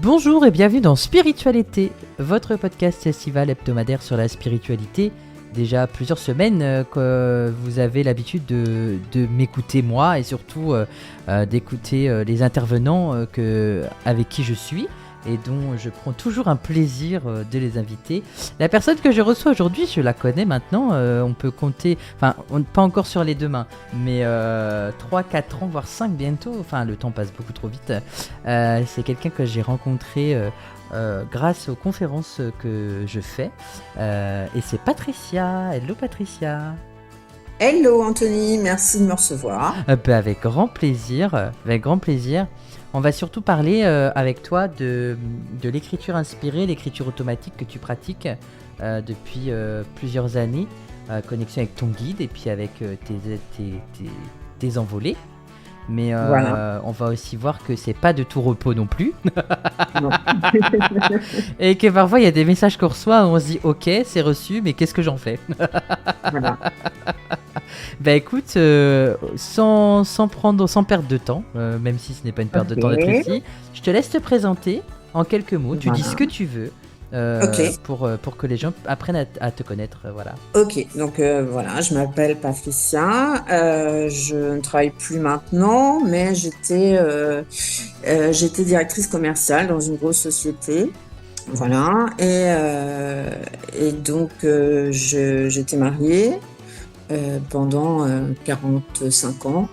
Bonjour et bienvenue dans Spiritualité, votre podcast estival hebdomadaire sur la spiritualité. Déjà plusieurs semaines que vous avez l'habitude de m'écouter moi et surtout d'écouter les intervenants avec qui je suis et dont je prends toujours un plaisir de les inviter. La personne que je reçois aujourd'hui, je la connais maintenant, on peut compter, pas encore sur les deux mains, mais 3, 4 ans, voire 5 bientôt, enfin le temps passe beaucoup trop vite. C'est quelqu'un que j'ai rencontré grâce aux conférences que je fais, et c'est Patricia. Hello Patricia. Hello Anthony, merci de me recevoir. Avec grand plaisir, avec grand plaisir. On va surtout parler avec toi de l'écriture inspirée, l'écriture automatique que tu pratiques depuis plusieurs années, connexion avec ton guide et puis avec tes envolées. Mais Voilà. on va aussi voir que c'est pas de tout repos non plus. Non. Et que parfois il y a des messages qu'on reçoit où on se dit ok, c'est reçu, mais qu'est-ce que j'en fais? Voilà. Bah écoute, sans perdre de temps, même si ce n'est pas une perte de temps d'être Ok. ici, je te laisse te présenter en quelques mots. Tu dis ce Voilà. que tu veux Ok. pour que les gens apprennent à te connaître. Voilà. Ok. Donc voilà, je m'appelle Patricia. Je ne travaille plus maintenant, mais j'étais directrice commerciale dans une grosse société. Voilà. Et donc j'étais mariée pendant 45 ans.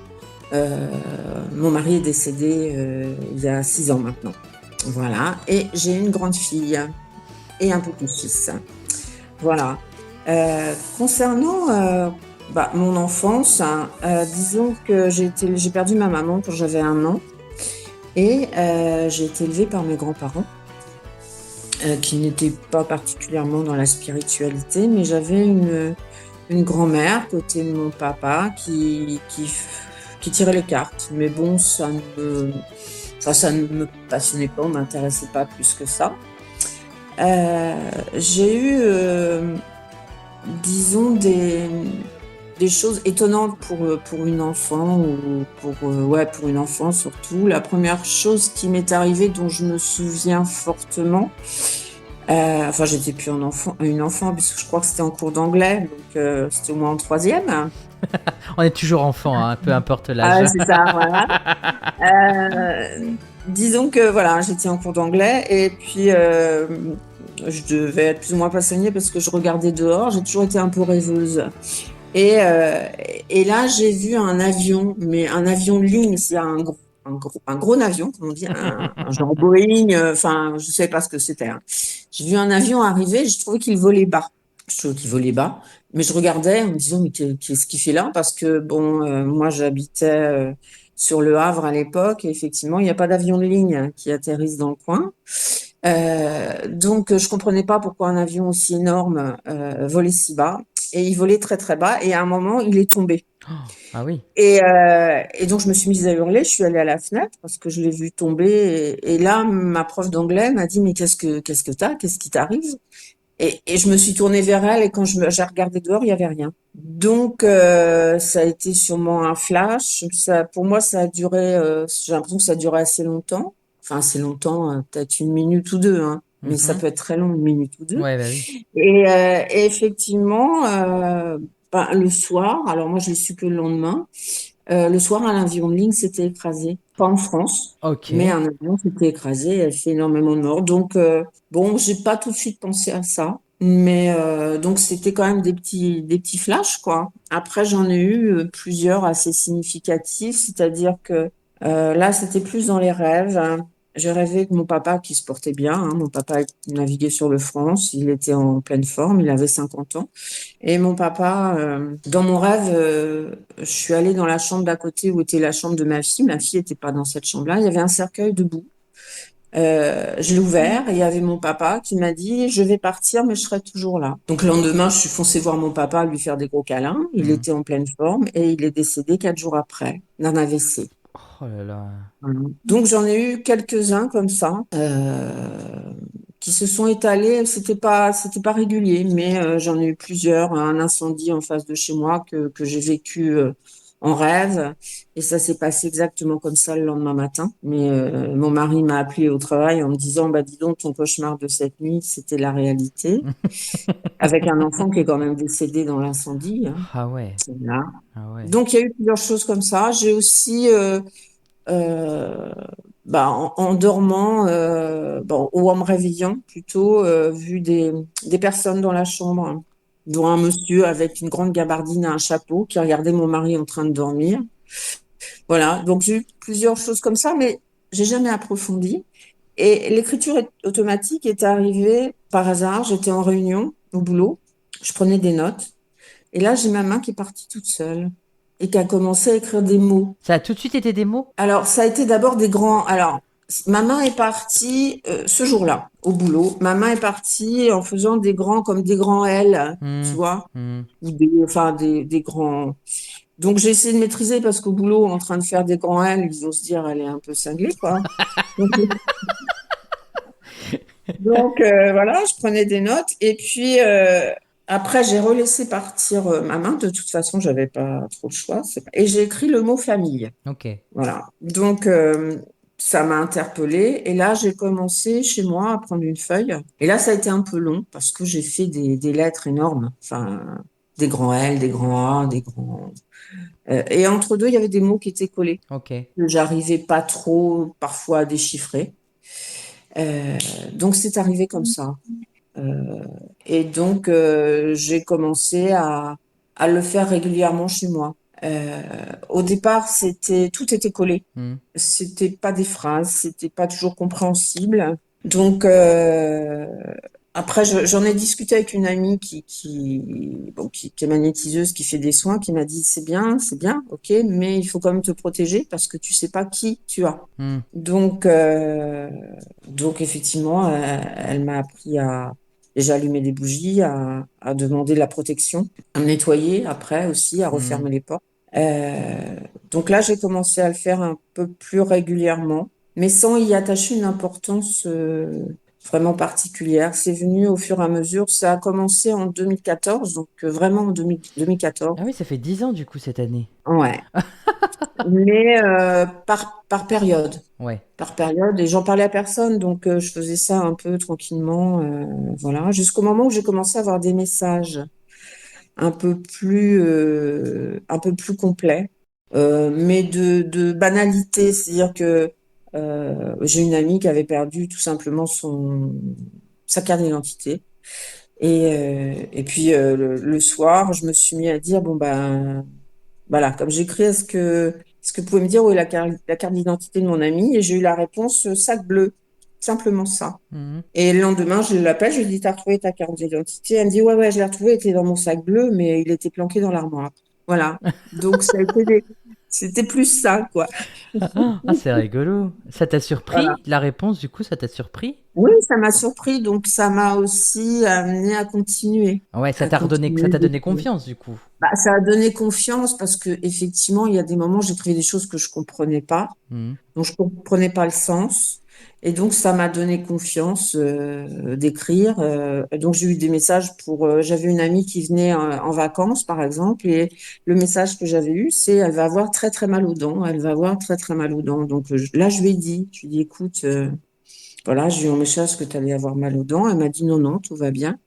Mon mari est décédé il y a 6 ans maintenant. Voilà. Et j'ai une grande fille et un petit-fils. Voilà. Concernant mon enfance, hein, disons que j'ai perdu ma maman quand j'avais 1 an et j'ai été élevée par mes grands-parents qui n'étaient pas particulièrement dans la spiritualité, mais j'avais une grand-mère côté de mon papa qui tirait les cartes. Mais bon, ça ne me passionnait pas, m'intéressait pas plus que ça. J'ai eu, disons, des choses étonnantes pour une enfant, ou pour une enfant surtout. La première chose qui m'est arrivée, dont je me souviens fortement, enfin, j'étais plus une enfant, puisque je crois que c'était en cours d'anglais, donc c'était au moins en troisième. On est toujours enfant, hein, peu importe l'âge. Ah, c'est ça, voilà. Euh, Disons que voilà, j'étais en cours d'anglais et puis je devais être plus ou moins passionnée parce que je regardais dehors. J'ai toujours été un peu rêveuse. Et, euh, et là, j'ai vu un avion, mais un avion de ligne, c'est un gros avion, comme on dit, un genre Boeing. Enfin, je ne savais pas ce que c'était, hein. J'ai vu un avion arriver, je trouvais qu'il volait bas. Je trouvais qu'il volait bas. Mais je regardais en me disant, mais qu'est-ce qu'il fait là? Parce que, bon, moi, j'habitais sur le Havre à l'époque, et effectivement, il n'y a pas d'avion de ligne qui atterrisse dans le coin. Donc, je comprenais pas pourquoi un avion aussi énorme volait si bas. Et il volait très, très bas. Et à un moment, il est tombé. Ah oui. Et donc, je me suis mise à hurler. Je suis allée à la fenêtre parce que je l'ai vu tomber. Et là, ma prof d'anglais m'a dit, mais qu'est-ce que t'as? Qu'est-ce qui t'arrive? Et je me suis tournée vers elle et quand j'ai regardé dehors, il y avait rien. Donc ça a été sûrement un flash. Ça, pour moi, ça a duré. J'ai l'impression que ça a duré assez longtemps. Enfin, assez longtemps, peut-être 1 minute ou deux, hein. Mais ça Mhm. peut être très long, 1 minute ou deux. Ouais, bah oui. Et effectivement, le soir. Alors moi, je l'ai su que le lendemain. Le soir, un avion de ligne s'était écrasé. Pas en France, mais Ok. un avion s'était écrasé. Elle fait énormément de morts. Donc, bon, j'ai pas tout de suite pensé à ça. Mais donc, c'était quand même des petits flashs, quoi. Après, j'en ai eu plusieurs assez significatifs. C'est-à-dire que là, c'était plus dans les rêves, hein. J'ai rêvé que mon papa, qui se portait bien, hein, mon papa naviguait sur le France, il était en pleine forme, il avait 50 ans. Et mon papa, dans mon rêve, je suis allée dans la chambre d'à côté où était la chambre de ma fille. Ma fille n'était pas dans cette chambre-là. Il y avait un cercueil debout. Je l'ai ouvert et il y avait mon papa qui m'a dit, je vais partir, mais je serai toujours là. Donc le lendemain, je suis foncée voir mon papa, lui faire des gros câlins. Il Mhm. était en pleine forme et il est décédé 4 jours après d'un AVC. Oh là là. Voilà. Donc j'en ai eu quelques-uns comme ça qui se sont étalés. C'était pas régulier, mais j'en ai eu plusieurs. Un incendie en face de chez moi que j'ai vécu en rêve. Et ça s'est passé exactement comme ça le lendemain matin. Mais mon mari m'a appelé au travail en me disant, bah dis donc, ton cauchemar de cette nuit, c'était la réalité. Avec un enfant qui est quand même décédé dans l'incendie, hein. Ah ouais, Voilà. ah ouais. Donc il y a eu plusieurs choses comme ça. J'ai aussi euh, en dormant ou en me réveillant plutôt, vu des personnes dans la chambre, hein, dont un monsieur avec une grande gabardine et un chapeau qui regardait mon mari en train de dormir. Voilà, donc j'ai eu plusieurs choses comme ça, mais j'ai jamais approfondi. Et l'écriture automatique est arrivée par hasard. J'étais en réunion au boulot, je prenais des notes, et là j'ai ma main qui est partie toute seule et qui a commencé à écrire des mots. Ça a tout de suite été des mots? Alors, ça a été d'abord des grands. Alors, ma main est partie ce jour-là au boulot. Ma main est partie en faisant des grands comme des grands L, tu Hmm, vois, hmm. ou des grands. Donc, j'ai essayé de maîtriser parce qu'au boulot, en train de faire des grands L, ils vont se dire, elle est un peu cinglée, quoi. Donc, voilà, je prenais des notes et puis après, j'ai relaissé partir ma main. De toute façon, j'avais pas trop le choix. Et j'ai écrit le mot famille. Ok. Voilà. Donc, ça m'a interpellée. Et là, j'ai commencé chez moi à prendre une feuille. Et là, ça a été un peu long parce que j'ai fait des lettres énormes. Enfin, des grands L, des grands A, des grands. Et entre deux, il y avait des mots qui étaient collés. Ok. Que j'arrivais pas trop, parfois, à déchiffrer. Euh, donc, c'est arrivé comme ça. Et donc, j'ai commencé à le faire régulièrement chez moi. Euh, Au départ, tout était collé. Hmm. C'était pas des phrases, c'était pas toujours compréhensible. Donc, après, j'en ai discuté avec une amie qui est magnétiseuse, qui fait des soins, qui m'a dit, c'est bien, ok, mais il faut quand même te protéger parce que tu sais pas qui tu as. Hmm. Donc, effectivement, elle m'a appris à déjà allumer des bougies, à demander de la protection, à me nettoyer après aussi, à Hmm. refermer les portes. Donc là, j'ai commencé à le faire un peu plus régulièrement, mais sans y attacher une importance vraiment particulière. C'est venu au fur et à mesure. Ça a commencé en 2014, donc vraiment en 2014. Ah oui, ça fait 10 ans du coup cette année. Ouais, mais par période. Ouais. Par période, et j'en parlais à personne, donc je faisais ça un peu tranquillement, voilà, jusqu'au moment où j'ai commencé à avoir des messages un peu plus complets, mais de banalité, c'est-à-dire que j'ai une amie qui avait perdu tout simplement sa carte d'identité, et puis le soir, je me suis mis à dire bon ben voilà, comme j'écris, est-ce que vous pouvez me dire où est la carte d'identité de mon ami? Et j'ai eu la réponse, sac bleu. Simplement ça. Hmm. Et le lendemain, je l'appelle, je lui dis, t'as retrouvé ta carte d'identité? Elle me dit, ouais, je l'ai retrouvée, elle était dans mon sac bleu, mais il était planqué dans l'armoire. Voilà. Donc, c'était plus ça, quoi. Ah, c'est rigolo. Ça t'a Voilà. surpris? La réponse, du coup, ça t'a surpris? Oui, ça m'a surpris, donc ça m'a aussi amené à continuer. Ouais, À ça continuer t'a donné d'écrire. confiance, du coup. Bah, ça a donné confiance parce que effectivement, il y a des moments, j'écrivais des choses que je comprenais pas, Hmm. dont je comprenais pas le sens. Et donc, ça m'a donné confiance d'écrire. Donc, j'ai eu des messages j'avais une amie qui venait en vacances, par exemple, et le message que j'avais eu, c'est, elle va avoir très, très mal aux dents. Elle va avoir très, très mal aux dents. Donc, là, je lui ai dit, écoute, voilà, j'ai eu un message que tu allais avoir mal aux dents. Elle m'a dit, non, non, tout va bien.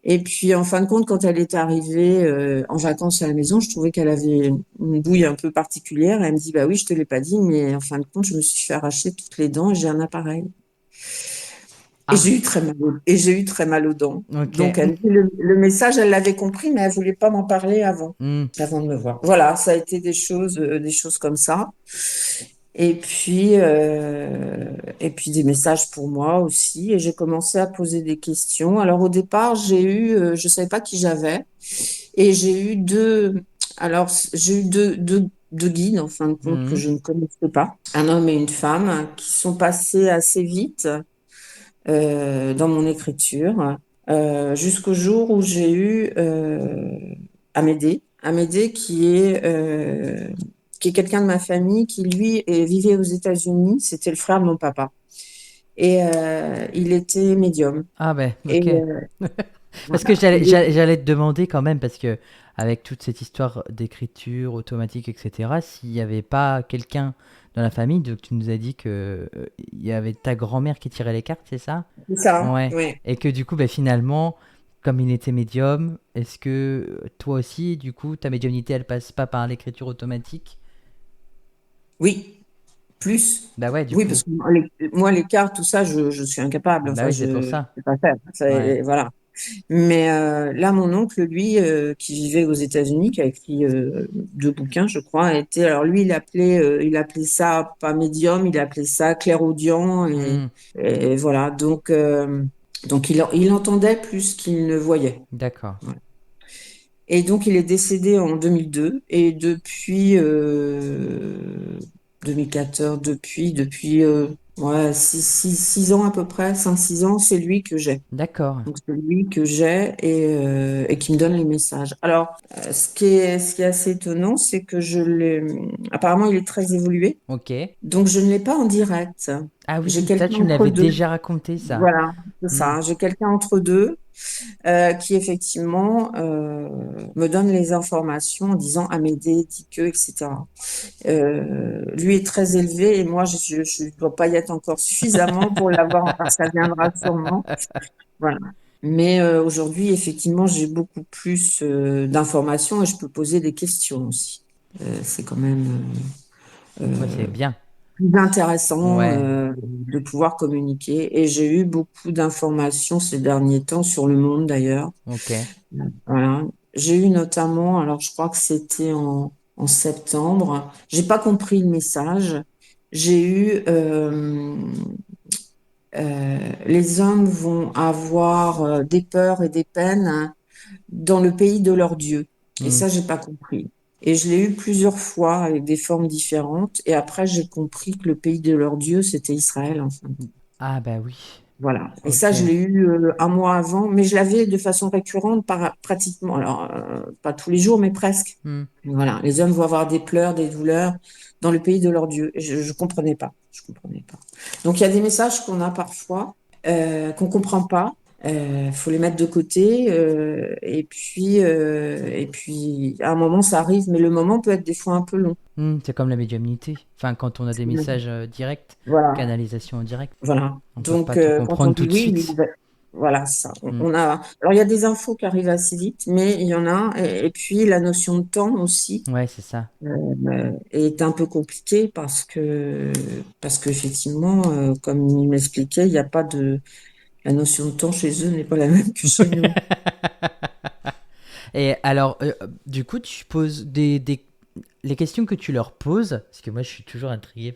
Et puis, en fin de compte, quand elle est arrivée en vacances à la maison, je trouvais qu'elle avait une bouille un peu particulière. Elle me dit, bah oui, je te l'ai pas dit, mais en fin de compte, je me suis fait arracher toutes les dents et j'ai un appareil. Et Ah, j'ai eu très mal aux dents. ok. Donc, elle, le message, elle l'avait compris, mais elle voulait pas m'en parler Hmm. avant de me voir. Voilà, ça a été des choses comme ça. Et puis des messages pour moi aussi. Et j'ai commencé à poser des questions. Alors au départ, je savais pas qui j'avais. Et j'ai eu deux guides en fin de compte que Hmm. je ne connaissais pas, un homme et une femme, qui sont passés assez vite dans mon écriture, jusqu'au jour où j'ai eu Amédée qui est quelqu'un de ma famille qui lui vivait aux États-Unis. C'était le frère de mon papa et il était médium. Ah ben, Et ok. Parce que voilà. j'allais te demander quand même, parce que avec toute cette histoire d'écriture automatique, etc., s'il n'y avait pas quelqu'un dans la famille, donc tu nous as dit que il y avait ta grand-mère qui tirait les cartes, c'est ça? C'est ça, Ouais. oui. Et que du coup, bah, finalement, comme il était médium, est-ce que toi aussi, du coup, ta médiumnité, elle passe pas par l'écriture automatique? Oui, plus. Bah ouais, du Oui, coup. parce que moi, les cartes, tout ça, je suis incapable. Bah Enfin, oui, c'est pour je ne ça. sais pas faire. Ouais. Voilà. Mais là, mon oncle, lui, qui vivait aux États-Unis, qui a écrit 2 bouquins, je crois, alors lui, il appelait ça pas médium, il appelait ça clairaudient, Hmm, et voilà. Donc il entendait plus qu'il ne voyait. d'accord. Voilà. Et donc, il est décédé en 2002. Et depuis 2014, depuis ouais, 6 ans à peu près, 5, 6 ans, c'est lui que j'ai. D'accord. Donc, c'est lui que j'ai et qui me donne les messages. Alors, ce qui est assez étonnant, c'est que apparemment, il est très évolué. Ok. Donc, je ne l'ai pas en direct. Ah J'ai oui, ça, quelqu'un tu me entre l'avais deux. déjà raconté, ça. Voilà, c'est Hmm, ça. J'ai quelqu'un entre deux qui effectivement me donne les informations en disant Amédée, dit que, etc. Lui est très élevé et moi je ne dois pas y être encore suffisamment pour l'avoir. Enfin, ça viendra sûrement. Voilà. Mais aujourd'hui, effectivement, j'ai beaucoup plus d'informations et je peux poser des questions aussi. C'est quand même ouais, c'est bien. plus intéressant Ouais. de pouvoir communiquer. Et j'ai eu beaucoup d'informations ces derniers temps sur le monde d'ailleurs. Ok. Voilà. J'ai eu notamment, alors je crois que c'était en septembre, j'ai pas compris le message. J'ai eu les hommes vont avoir des peurs et des peines hein, dans le pays de leur Dieu. Et Hmm. ça, j'ai pas compris. Et je l'ai eu plusieurs fois avec des formes différentes. Et après, j'ai compris que le pays de leur Dieu, c'était Israël, en fait. Ah bah oui. Voilà. Et ça, Ok. je l'ai eu un mois avant, mais je l'avais de façon récurrente, pratiquement, alors pas tous les jours, mais presque. Hmm. Voilà. Les hommes vont avoir des pleurs, des douleurs dans le pays de leur Dieu. Et je comprenais pas. Je comprenais pas. Donc il y a des messages qu'on a parfois qu'on comprend pas. Faut les mettre de côté et puis à un moment ça arrive, mais le moment peut être des fois un peu long. Hmm, c'est comme la médiumnité. Enfin, quand on a des messages directs, Voilà. canalisation en direct, Voilà. on peut pas Donc, tout quand on comprendre tout dit de oui, suite. voilà, ça. On, Hmm. on a. Alors, il y a des infos qui arrivent assez vite, mais il y en a. Et puis, la notion de temps aussi Ouais, c'est ça. est un peu compliquée parce qu'effectivement, comme il m'expliquait, il n'y a pas de. La notion de temps chez eux n'est pas la même que chez nous. Et alors, du coup, tu poses les questions que tu leur poses, parce que moi je suis toujours intrigué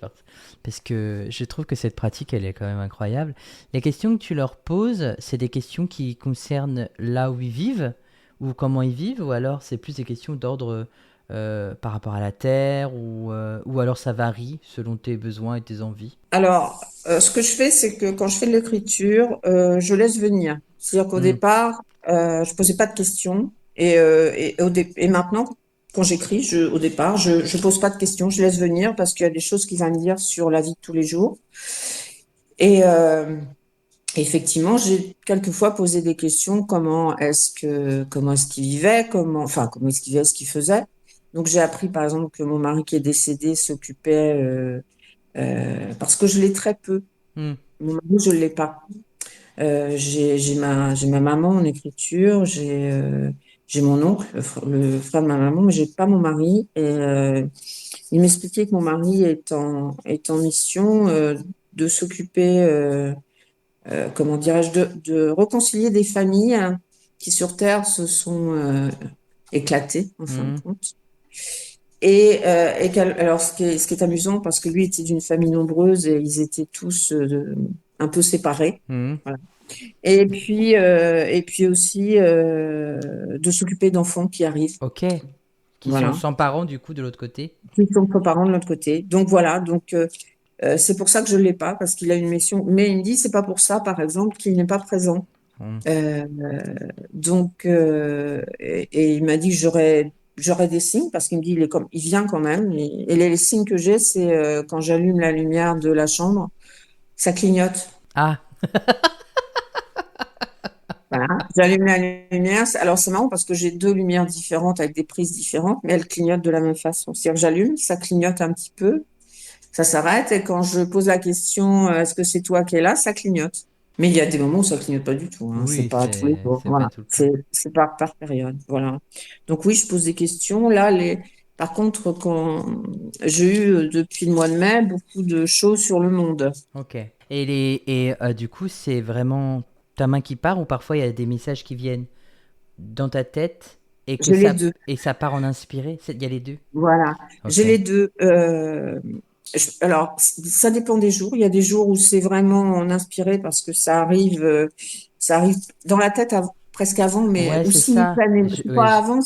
parce que je trouve que cette pratique elle est quand même incroyable. Les questions que tu leur poses, c'est des questions qui concernent là où ils vivent ou comment ils vivent, ou alors c'est plus des questions d'ordre par rapport à la terre ou alors ça varie selon tes besoins et tes envies. Alors, ce que je fais, c'est que quand je fais de l'écriture, je laisse venir. C'est-à-dire qu'au Hmm, départ, je posais pas de questions. Et maintenant, quand j'écris, au départ, je pose pas de questions, je laisse venir parce qu'il y a des choses qu'il va me dire sur la vie de tous les jours. Et effectivement, j'ai quelquefois posé des questions. Comment est-ce qu'il vivait, comment est-ce qu'il vivait, ce qu'il faisait. Donc, j'ai appris, par exemple, que mon mari qui est décédé s'occupait, parce que je l'ai très peu. hmm, Mon mari, je ne l'ai pas. J'ai ma maman en écriture, j'ai mon oncle, le frère de ma maman, mais j'ai pas mon mari. Et il m'expliquait que mon mari est en mission de s'occuper, comment dirais-je, de réconcilier des familles hein, qui sur Terre se sont éclatées, en fin de hmm, compte. Alors, ce qui est amusant, parce que lui était d'une famille nombreuse et ils étaient tous un peu séparés. hmm. Voilà. Et puis aussi de s'occuper d'enfants qui arrivent. Ok. Qui sont Voilà. sans parents du coup de l'autre côté. Qui sont parents de l'autre côté. Donc voilà. Donc c'est pour ça que je ne l'ai pas, parce qu'il a une mission. Mais il me dit, c'est pas pour ça, par exemple, qu'il n'est pas présent. Hmm. Euh, donc, et il m'a dit que j'aurais des signes, parce qu'il me dit, il vient quand même. Et les signes que j'ai, c'est quand j'allume la lumière de la chambre, ça clignote. Ah, Voilà. J'allume la lumière. Alors, c'est marrant parce que j'ai deux lumières différentes avec des prises différentes, mais elles clignotent de la même façon. C'est-à-dire que j'allume, ça clignote un petit peu, ça s'arrête, et quand je pose la question, est-ce que c'est toi qui es là, ça clignote. Mais il y a des moments où ça clignote pas du tout, hein. C'est Oui, pas tous les jours. c'est pas Voilà. tout le temps. C'est par période. Voilà. Donc oui, je pose des questions. Là, par contre, j'ai eu depuis le mois de mai beaucoup de choses sur le monde. Ok. Du coup, c'est vraiment ta main qui part ou parfois il y a des messages qui viennent dans ta tête J'ai les deux. et ça part en inspiré? Il y a les deux? Voilà. Ok. J'ai les deux. Alors, ça dépend des jours. Il y a des jours où c'est vraiment en inspiré parce que ça arrive dans la tête presque avant, mais Ouais, ou c'est ça. simultané. C'est Ouais, pas avant,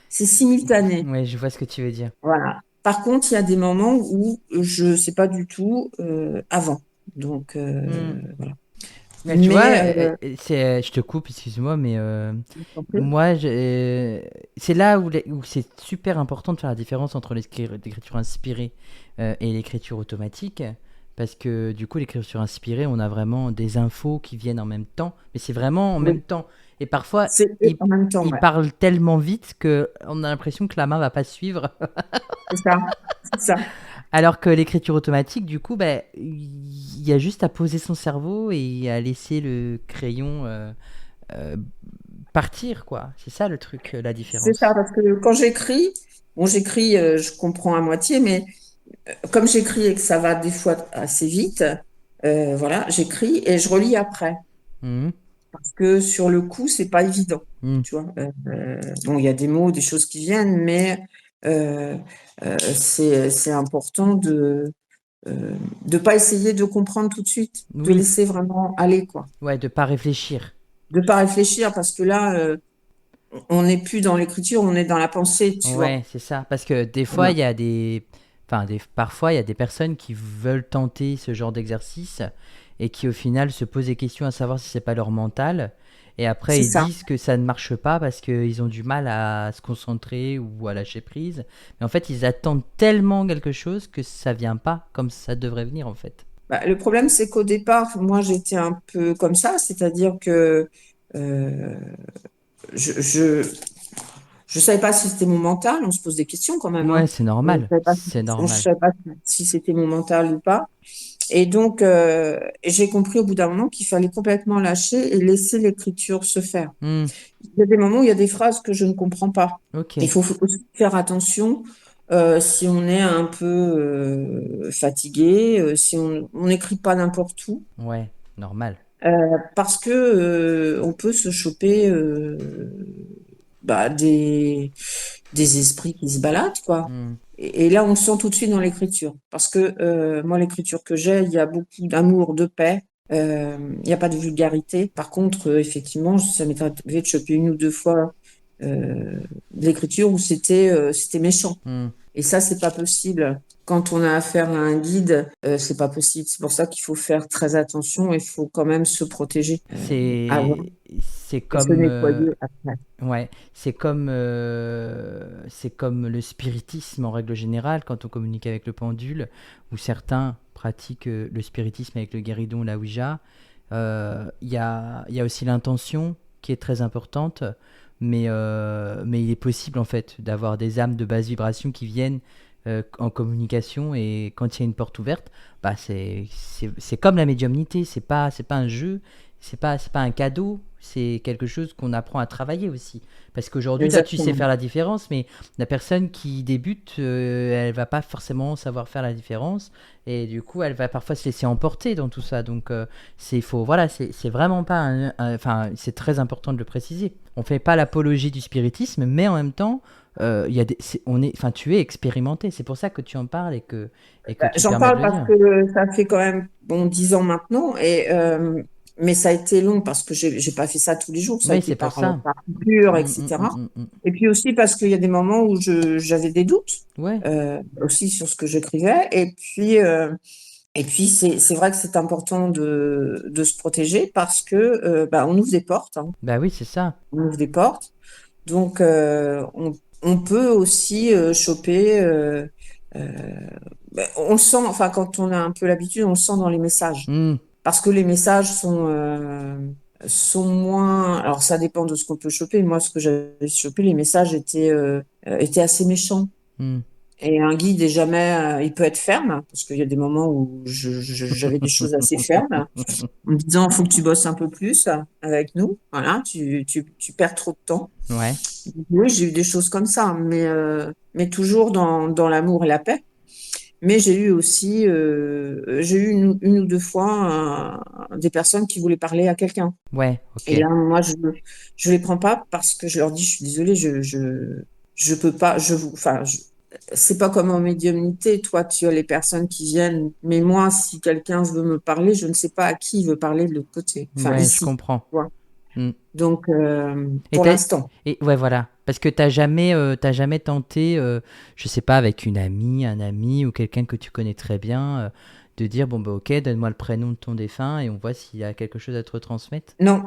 c'est simultané. ouais, je vois ce que tu veux dire. Voilà. Par contre, il y a des moments où je sais pas du tout avant. Donc Hmm. voilà. Mais tu vois, Mais je te coupe, excuse-moi, mais moi, c'est là où c'est super important de faire la différence entre l'écriture inspirée et l'écriture automatique. Parce que du coup, l'écriture inspirée, on a vraiment des infos qui viennent en même temps. Mais c'est vraiment en même oui, temps. Et parfois, c'est en même temps, il ouais. parle tellement vite que on a l'impression que la main va pas suivre. C'est ça. C'est ça. Alors que l'écriture automatique, du coup, bah, il y a juste à poser son cerveau et à laisser le crayon euh, partir, quoi. C'est ça le truc, la C'est ça, différence. parce que quand j'écris, bon, j'écris, je comprends à moitié, mais comme j'écris et que ça va des fois assez vite, voilà, j'écris et je relis après. Mhm. Parce que sur le coup, c'est pas évident, Mhm. tu vois. Bon, il y a des mots, des choses qui viennent, mais euh, c'est important de pas essayer de comprendre tout de suite, de Oui, laisser vraiment aller, quoi. ouais, de pas réfléchir. De pas réfléchir, parce que là, on n'est plus dans l'écriture, on est dans la pensée, tu vois. Ouais, c'est ça. Parce que des fois, Voilà. il y a parfois, il y a des personnes qui veulent tenter ce genre d'exercice et qui, au final, se posent des questions à savoir si c'est pas leur mental. Et après, C'est ils ça. disent que ça ne marche pas parce qu'ils ont du mal à se concentrer ou à lâcher prise. Mais en fait, ils attendent tellement quelque chose que ça vient pas comme ça devrait venir, en fait. Bah, le problème, c'est qu'au départ, moi, j'étais un peu comme ça, c'est-à-dire que euh, je, je, je savais pas si c'était mon mental. On se pose des questions quand même, Ouais, hein. c'est Je normal. savais pas, C'est je normal. savais pas si c'était mon mental ou pas. Et donc, j'ai compris au bout d'un moment qu'il fallait complètement lâcher et laisser l'écriture se faire. Hmm, Il y a des moments où il y a des phrases que je ne comprends pas. Il ok. faut aussi faire attention si on est un peu fatigué, si on n'écrit pas n'importe où. Ouais, normal. Parce que on peut se choper bah, des esprits qui se baladent, quoi. Hmm, Et là, on sent tout de suite dans l'écriture. Parce que moi, l'écriture que j'ai, il y a beaucoup d'amour, de paix. Il n'y a pas de vulgarité. Par contre, effectivement, ça m'est arrivé de choper une ou deux fois de l'écriture où c'était méchant. hmm. Et ça, c'est pas possible. Quand on a affaire à un guide, c'est pas possible. C'est pour ça qu'il faut faire très attention et il faut quand même se protéger avant C'est et se comme nettoyer après. ouais, c'est comme le spiritisme en règle générale quand on communique avec le pendule, ou certains pratiquent le spiritisme avec le guéridon, la Ouija. Il y a aussi l'intention qui est très importante, mais il est possible en fait d'avoir des âmes de basse vibration qui viennent en communication, et quand il y a une porte ouverte, bah c'est comme la médiumnité, c'est pas un jeu, c'est pas un cadeau, c'est quelque chose qu'on apprend à travailler aussi. Parce qu'aujourd'hui, toi, tu sais Exactement. faire la différence, mais la personne qui débute, elle va pas forcément savoir faire la différence, et du coup, elle va parfois se laisser emporter dans tout ça. Donc, voilà, c'est vraiment pas, enfin, c'est très important de le préciser. On fait pas l'apologie du spiritisme, mais en même temps, il y a enfin, tu es expérimenté. C'est pour ça que tu en parles et que Bah, tu j'en permets de parle le parce dire. que ça fait quand même bon 10 ans maintenant mais ça a été long parce que j'ai pas fait ça tous les jours, ça a Oui, été c'est pour par ça. coupure, Mm, mm, etc. mm, mm, mm. Et puis aussi parce qu'il y a des moments où j'avais des doutes Ouais. aussi sur ce que j'écrivais. Et puis c'est vrai que c'est important de se protéger parce que bah, on ouvre des portes, hein. Bah oui, c'est ça. On ouvre des portes. Donc on peut aussi choper. Ben, on le sent, enfin quand on a un peu l'habitude, on le sent dans les messages Mm. parce que les messages sont sont moins. Alors, ça dépend de ce qu'on peut choper. Moi, ce que j'avais chopé, les messages étaient assez méchants. Hmm. Et un guide est jamais, il peut être ferme, parce qu'il y a des moments où j'avais des choses assez fermes, en me disant, il faut que tu bosses un peu plus avec nous. Voilà, tu perds trop de temps. Ouais, Oui, j'ai eu des choses comme ça, mais toujours dans l'amour et la paix. Mais j'ai eu aussi, j'ai eu une ou deux fois des personnes qui voulaient parler à quelqu'un. ouais, Et ok. là, moi, je les prends pas parce que je leur dis, je suis désolée, je peux pas, enfin, c'est pas comme en médiumnité. Toi, tu as les personnes qui viennent, mais moi, si quelqu'un veut me parler, je ne sais pas à qui il veut parler de l'autre côté. Enfin, Ouais, je ici, comprends. tu vois. Hmm. Donc, Et pour l'instant, ouais, voilà. Parce que t'as jamais tenté, je sais pas, avec une amie, un ami ou quelqu'un que tu connais très bien, de dire, bon, bah, ok, donne-moi le prénom de ton défunt et on voit s'il y a quelque chose à te retransmettre. non,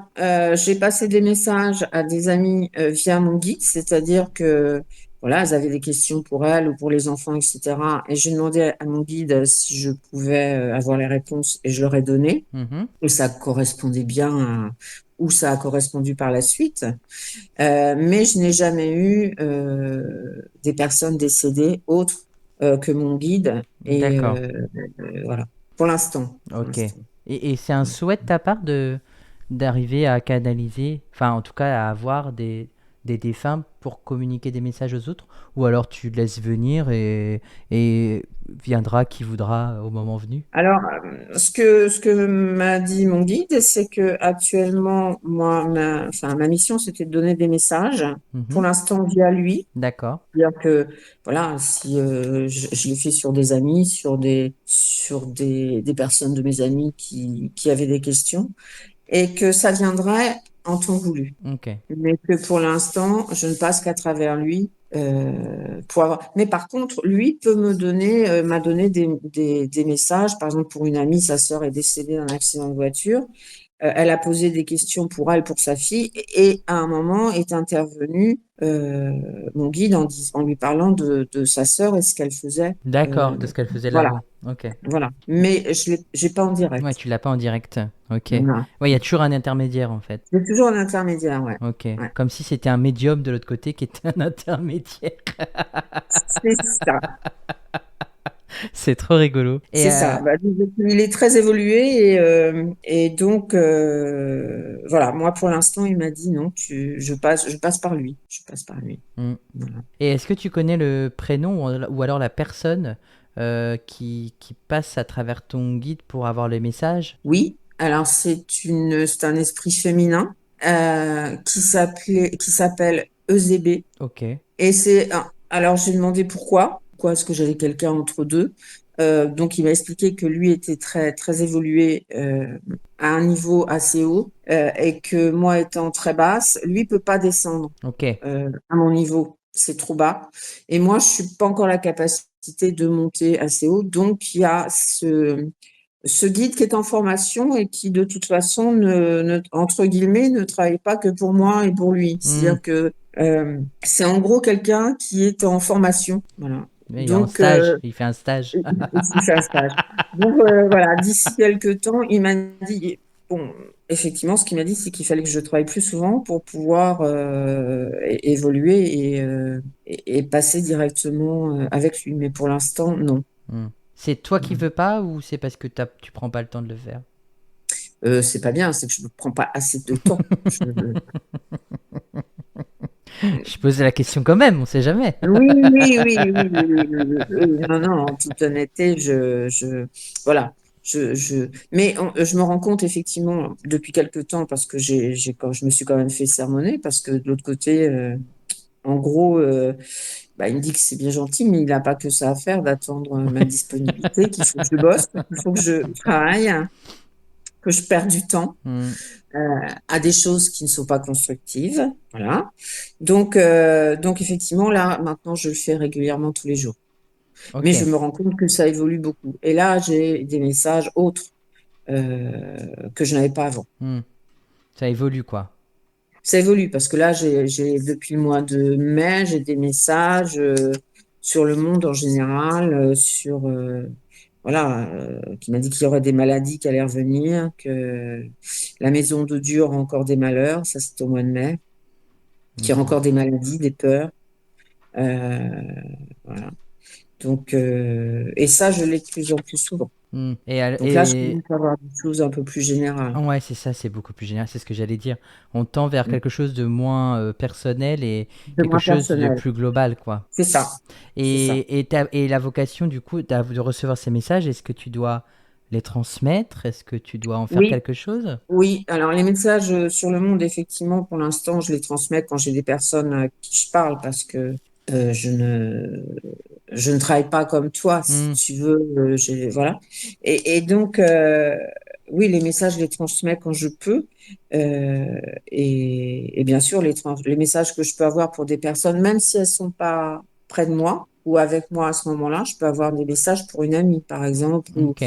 j'ai passé des messages à des amis via mon guide, c'est-à-dire que voilà, elles avaient des questions pour elles ou pour les enfants, etc. Et j'ai demandé à mon guide si je pouvais avoir les réponses et je leur ai donné. Mhm. Et ça correspondait bien où ça a correspondu par la suite. Mais je n'ai jamais eu des personnes décédées autres que mon guide. Et D'accord. voilà, pour l'instant, pour Ok. l'instant. Et c'est un souhait de ta part d'arriver à canaliser, enfin en tout cas à avoir des défunts pour communiquer des messages aux autres, ou alors tu laisses venir et viendra qui voudra au moment venu. Alors, ce que m'a dit mon guide, c'est que actuellement, moi, enfin, ma mission, c'était de donner des messages. Pour Mhm. l'instant, via lui. D'accord. C'est-à-dire que, voilà, si je l'ai fait sur des amis, sur des personnes de mes amis qui avaient des questions, et que ça viendrait en temps voulu. Ok. Mais que pour l'instant, je ne passe qu'à travers lui pour avoir. Mais par contre, lui peut m'a donné des messages. Par exemple, pour une amie, sa sœur est décédée d'un accident de voiture. Elle a posé des questions pour elle, pour sa fille, et à un moment est intervenu mon guide en lui parlant de sa sœur et ce qu'elle faisait. D'accord, de ce qu'elle faisait Voilà, là-haut. Ok. voilà. Mais j'ai pas en Ouais, direct. tu l'as pas en direct. Ok. Voilà. Ouais, il y a toujours un intermédiaire en fait. C'est toujours un intermédiaire, ouais. Ok. Ouais. Comme si c'était un médium de l'autre côté qui était un intermédiaire. C'est ça. C'est trop rigolo. Et C'est ça. Bah, il est très évolué et donc voilà. Moi, pour l'instant, il m'a dit non. Je passe par lui. Je passe par lui. hmm. Voilà. Et est-ce que tu connais le prénom ou alors la personne qui passe à travers ton guide pour avoir les messages? Oui. Alors c'est un esprit féminin qui s'appelle Eusébé. Ok. Et alors j'ai demandé pourquoi. Pourquoi est-ce que j'avais quelqu'un entre deux? Donc il m'a expliqué que lui était très très évolué à un niveau assez haut et que moi étant très basse, lui peut pas descendre Ok. à mon niveau. C'est trop bas. Et moi je suis pas encore la capacité de monter assez haut. Donc il y a ce guide qui est en formation et qui de toute façon entre guillemets ne travaille pas que pour moi et pour lui. Hmm. C'est-à-dire que c'est en gros quelqu'un qui est en formation. Voilà. Mais il est en Donc, stage. Il fait un stage. il fait un stage. Donc, voilà, d'ici quelques temps, il m'a dit, bon, effectivement, ce qu'il m'a dit, c'est qu'il fallait que je travaille plus souvent pour pouvoir évoluer et passer directement avec lui. Mais pour l'instant, non. Hmm. C'est toi qui veux pas ou c'est parce que tu prends pas le temps de le faire? C'est pas bien, c'est que je ne prends pas assez de temps. Je posais la question quand même, on sait jamais. Oui, oui, oui, oui, oui, oui, oui, oui. Non, non, en toute honnêteté, voilà, mais je me rends compte effectivement depuis quelque temps parce que quand je me suis quand même fait sermonner parce que de l'autre côté, en gros, bah, il me dit que c'est bien gentil, mais il n'a pas que ça à faire d'attendre ma disponibilité, qu'il faut que je bosse, qu'il faut que je travaille, que je perds du temps Hmm. à des choses qui ne sont pas constructives, voilà. Donc effectivement, là, maintenant, je le fais régulièrement tous les jours. Mais Ok. je me rends compte que ça évolue beaucoup. Et là, j'ai des messages autres que je n'avais pas avant. Hmm. Ça évolue quoi. Ça évolue parce que là, depuis le mois de mai, j'ai des messages sur le monde en général, sur voilà, qui m'a dit qu'il y aurait des maladies qui allaient revenir, que la maison de Dieu aura encore des malheurs, ça c'était au mois de mai, qu'il y aura Mhm. encore des maladies, des peurs. Euh, voilà. Donc, et ça, je l'ai de plus en plus souvent. Donc là, je commence à avoir des choses un peu plus générales. Ouais, c'est ça, c'est beaucoup plus général, c'est ce que j'allais dire. On tend vers quelque chose de moins personnel et De quelque moins chose de personnel. plus global, quoi. C'est ça. C'est ça. Et la vocation, du coup, de recevoir ces messages, est-ce que tu dois les transmettre? Est-ce que tu dois en faire Oui, quelque chose? oui. Alors, les messages sur le monde, effectivement, pour l'instant, je les transmets quand j'ai des personnes à qui je parle parce que euh, je ne, je ne travaille pas comme toi, si Hmm, tu veux. Voilà. Et donc, oui, les messages, je les transmets quand je peux. Et bien sûr, les messages que je peux avoir pour des personnes, même si elles sont pas près de moi ou avec moi à ce moment-là, je peux avoir des messages pour une amie, par exemple, ok.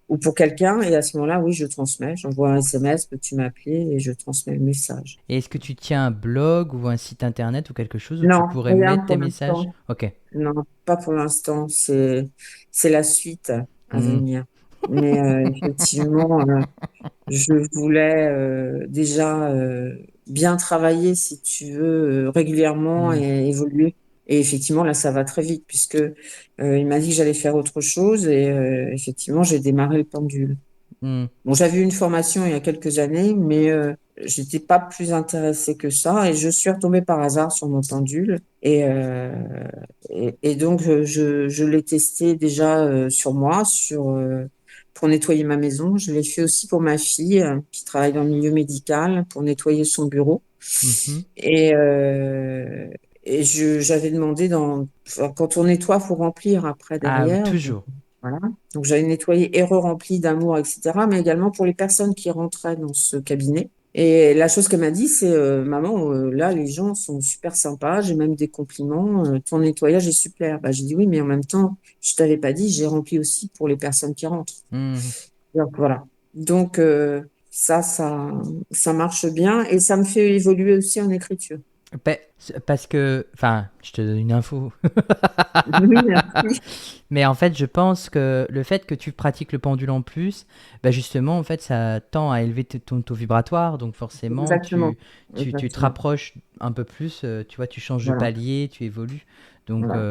ou pour quelqu'un. Et à ce moment-là, oui, je transmets. J'envoie un SMS, peux-tu m'appeler? Et je transmets le message. Et est-ce que tu tiens un blog ou un site internet ou quelque chose où tu Non, pourrais rien mettre tes pour messages? l'instant. Ok. Non, pas pour l'instant. C'est la suite à Hmm, venir. Mais effectivement, je voulais déjà bien travailler, si tu veux, régulièrement hmm, et évoluer. Et effectivement, là, ça va très vite puisque il m'a dit que j'allais faire autre chose et effectivement, j'ai démarré le pendule. hmm, Bon, j'avais eu une formation il y a quelques années, mais j'étais pas plus intéressée que ça et je suis retombée par hasard sur mon pendule et donc je l'ai testé déjà sur moi, pour nettoyer ma maison. Je l'ai fait aussi pour ma fille qui travaille dans le milieu médical pour nettoyer son bureau mhm. et j'avais demandé enfin, quand on nettoie, faut remplir après Ah oui, derrière. toujours. Voilà. Donc j'avais nettoyé et re-rempli d'amour, etc. Mais également pour les personnes qui rentraient dans ce cabinet. Et la chose qu'elle m'a dit, c'est maman, là les gens sont super sympas, j'ai même des compliments, ton nettoyage est super. Bah, j'ai dit oui, mais en même temps, je t'avais pas dit, j'ai rempli aussi pour les personnes qui rentrent. Hmm. Donc voilà. Donc ça marche bien et ça me fait évoluer aussi en écriture. Parce que, enfin, je te donne une info. Oui, merci. Mais en fait, je pense que le fait que tu pratiques le pendule en plus, bah justement, en fait, ça tend à élever ton taux vibratoire. Donc forcément, Exactement. tu te Exactement. rapproches un peu plus. Tu vois, tu changes de Voilà. palier, tu évolues. Voilà.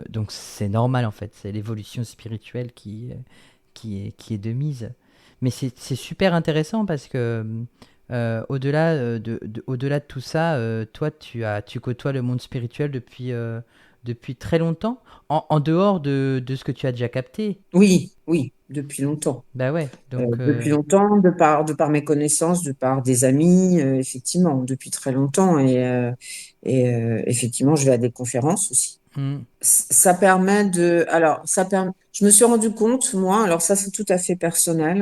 Donc c'est normal, en fait. C'est l'évolution spirituelle qui est de mise. Mais c'est super intéressant parce que au-delà de tout ça, toi, tu côtoies le monde spirituel depuis très longtemps, en dehors de ce que tu as déjà capté. Oui, oui, depuis longtemps. Bah ouais, donc Depuis longtemps, de par mes connaissances, de par des amis, effectivement, depuis très longtemps. Et effectivement, je vais à des conférences aussi. hmm, Ça permet de. Alors, ça permet. Je me suis rendu compte, moi, alors ça, c'est tout à fait personnel,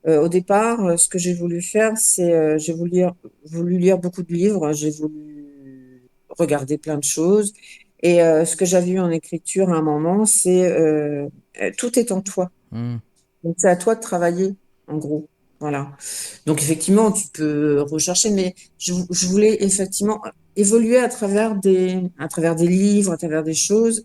hein. Au départ, ce que j'ai voulu faire, c'est j'ai voulu lire beaucoup de livres, j'ai voulu regarder plein de choses. Et ce que j'avais eu en écriture à un moment, c'est tout est en toi. hmm, Donc, c'est à toi de travailler, en gros. Voilà. Donc, effectivement, tu peux rechercher, mais je voulais effectivement évoluer à travers des livres, à travers des choses.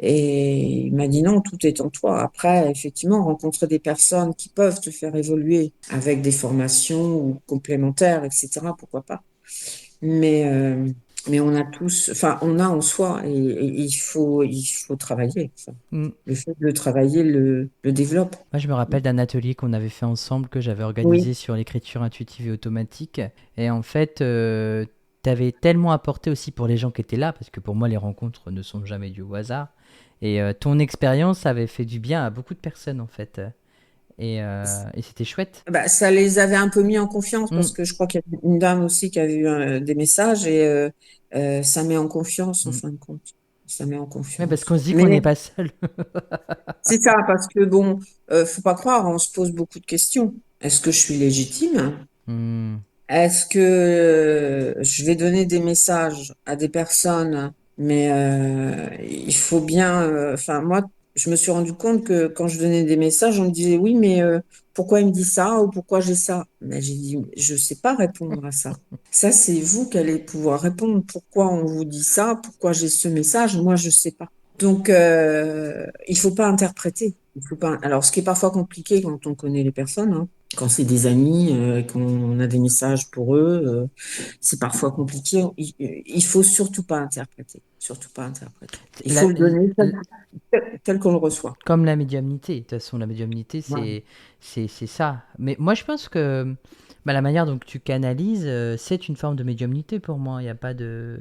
Et il m'a dit non, tout est en toi. Après, effectivement, rencontrer des personnes qui peuvent te faire évoluer avec des formations ou complémentaires, etc., pourquoi pas. Mais, euh, mais on a tous, enfin, on a en soi et il faut travailler. Enfin, hmm. le fait de le travailler le développe. Moi, je me rappelle d'un atelier qu'on avait fait ensemble, que j'avais Oui, organisé sur l'écriture intuitive et automatique. Et en fait, tu avais tellement apporté aussi pour les gens qui étaient là, parce que pour moi, les rencontres ne sont jamais dues au hasard. Et ton expérience avait fait du bien à beaucoup de personnes, en fait. Et c'était chouette. bah, ça les avait un peu mis en confiance Hmm, parce que je crois qu'il y a une dame aussi qui avait eu des messages et ça met en confiance en hmm. fin de compte. Ça met en Ouais, parce confiance. qu'on se dit qu'on n'est Mais pas seul. c'est ça, parce que bon, faut pas croire, on se pose beaucoup de questions. Est-ce que je suis légitime? Hmm, Est-ce que je vais donner des messages à des personnes, mais il faut bien. Enfin, moi, je me suis rendu compte que quand je donnais des messages, on me disait oui, mais pourquoi il me dit ça ou pourquoi j'ai ça? Mais j'ai dit, je sais pas répondre à ça. Ça, c'est vous qui allez pouvoir répondre. Pourquoi on vous dit ça? Pourquoi j'ai ce message? Moi, je sais pas. Donc, il faut pas interpréter. Il faut pas. Alors, ce qui est parfois compliqué quand on connaît les personnes, hein, quand c'est des amis, qu'on a des messages pour eux, c'est parfois compliqué. Il faut surtout pas interpréter. Surtout pas interpréter. Il La- faut le donner tel qu'on le reçoit. Comme la médiumnité. De toute façon, la médiumnité, Voilà. c'est ça. Mais moi, je pense que bah, la manière dont tu canalises, c'est une forme de médiumnité pour moi. Il y a pas de